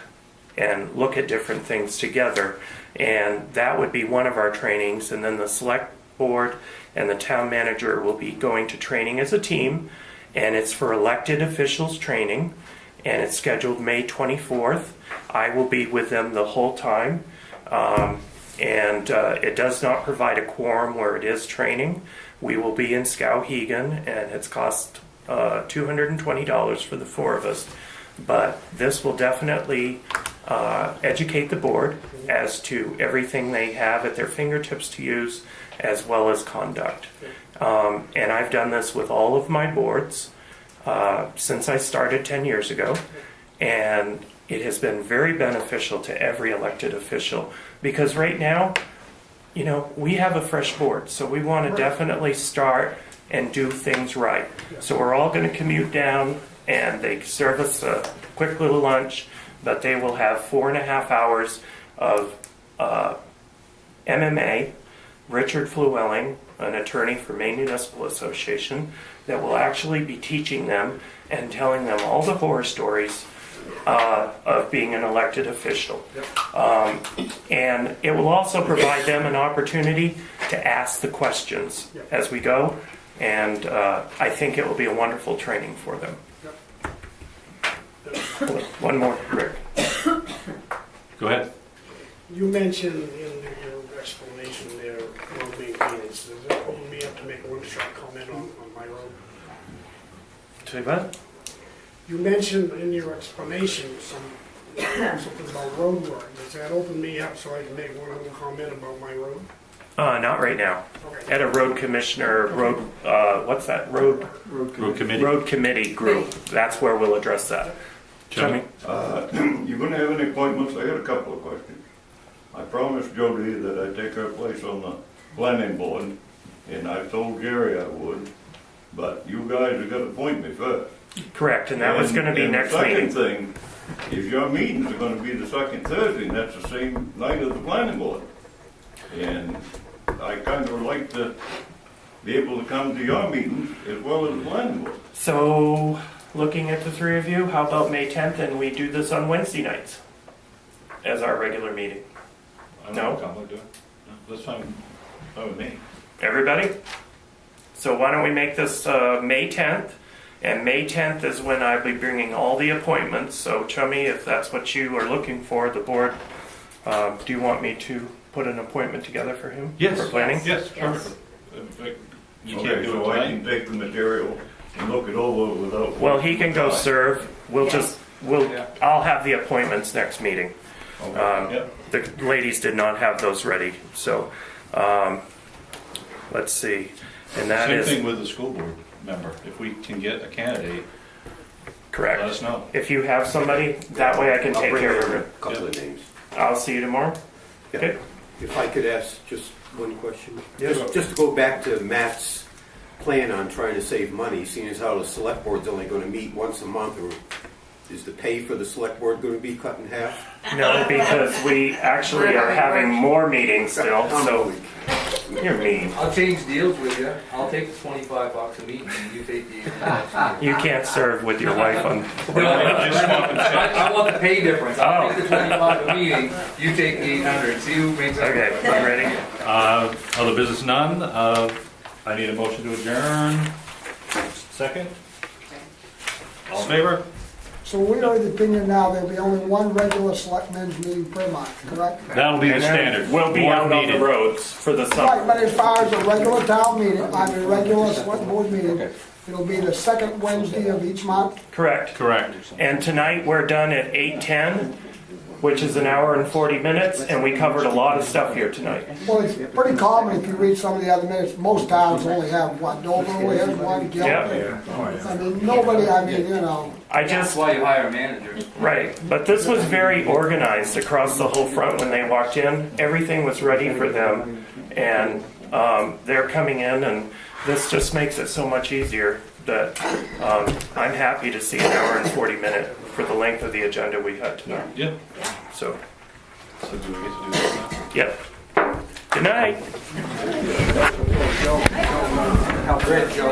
and look at different things together. And that would be one of our trainings. And then the select board and the town manager will be going to training as a team. And it's for elected officials training. And it's scheduled May 24th. I will be with them the whole time. And it does not provide a quorum where it is training. We will be in Skowhegan, and it's cost $220 for the four of us. But this will definitely educate the board as to everything they have at their fingertips to use, as well as conduct. And I've done this with all of my boards since I started 10 years ago. And it has been very beneficial to every elected official, because right now, you know, we have a fresh board, so we want to definitely start and do things right. So we're all going to commute down, and they serve us a quick little lunch, but they will have 4.5 hours of MMA, Richard Flewelling, an attorney for Maine Municipal Association, that will actually be teaching them and telling them all the horror stories of being an elected official. And it will also provide them an opportunity to ask the questions as we go, and I think it will be a wonderful training for them. One more, Rick. Go ahead. You mentioned in your explanation there, road maintenance. Does that open me up to make one short comment on my road? Say what? You mentioned in your explanation something about road work. Does that open me up so I can make one little comment about my road? Not right now. Okay. At a road commissioner, what's that? Road committee. Road committee group. That's where we'll address that. You're gonna have any appointments? I got a couple of questions. I promised Jody that I'd take her place on the planning board, and I told Gary I would, but you guys have got to appoint me first. Correct, and that was going to be next meeting. The second thing is your meetings are going to be the second Thursday, and that's the same night as the planning board. And I kind of like to be able to come to your meetings as well as the planning board. So, looking at the three of you, how about May 10th and we do this on Wednesday nights as our regular meeting? No? That's fine with me. Everybody? So why don't we make this May 10th? And May 10th is when I'll be bringing all the appointments. So Chummy, if that's what you are looking for, the board, do you want me to put an appointment together for him? Yes. For planning? Yes, perfect. You can't Okay, do so it I tonight? can take the material and look it over without. Well, he can go serve. We'll I'll have the appointments next meeting. Yep. The ladies did not have those ready, so, let's see. And that Same is thing with the school board member. If we can get a candidate, correct. let us know. If you have somebody, that way I can take care of a it. couple of names. I'll see you tomorrow. Yeah. Okay. If I could ask just one question? Yes. Just to go back to Matt's plan on trying to save money, seeing as how the select board's only going to meet once a month, or is the pay for the select board going to be cut in half? No, because we actually are having more meetings still, so you're mean. I'll change deals with you. I'll take the $25 a meeting and you take the You can't serve with your wife on. I want the pay difference. I'll take the 25 a meeting, you take the 800. See who makes it. Okay, you ready? Other business none. I need a motion to adjourn. Second? All in favor? So we are of the opinion now there'll be only one regular selectmen's meeting per month, correct? That'll be the And then standard. we'll be One out on the meeting. roads for the Right, summer. but as far as a regular town meeting, I mean, regular select board meeting, it'll be the second Wednesday of each month. Correct. Correct. And tonight we're done at 8:10, which is an hour and 40 minutes, and we covered a lot of stuff here tonight. Well, it's pretty common if you read some of the other minutes, most towns only have, what, Dover only has one, Guilford. I mean, nobody, I mean, you know. That's why you hire a manager. Right, but this was very organized across the whole front when they walked in. Everything was ready for them, and they're coming in, and this just makes it so much easier that I'm happy to see an hour and 40 minute for the length of the agenda we had tonight. Yep. So, So do we get to do this now? yep. Good night. How great, Joe.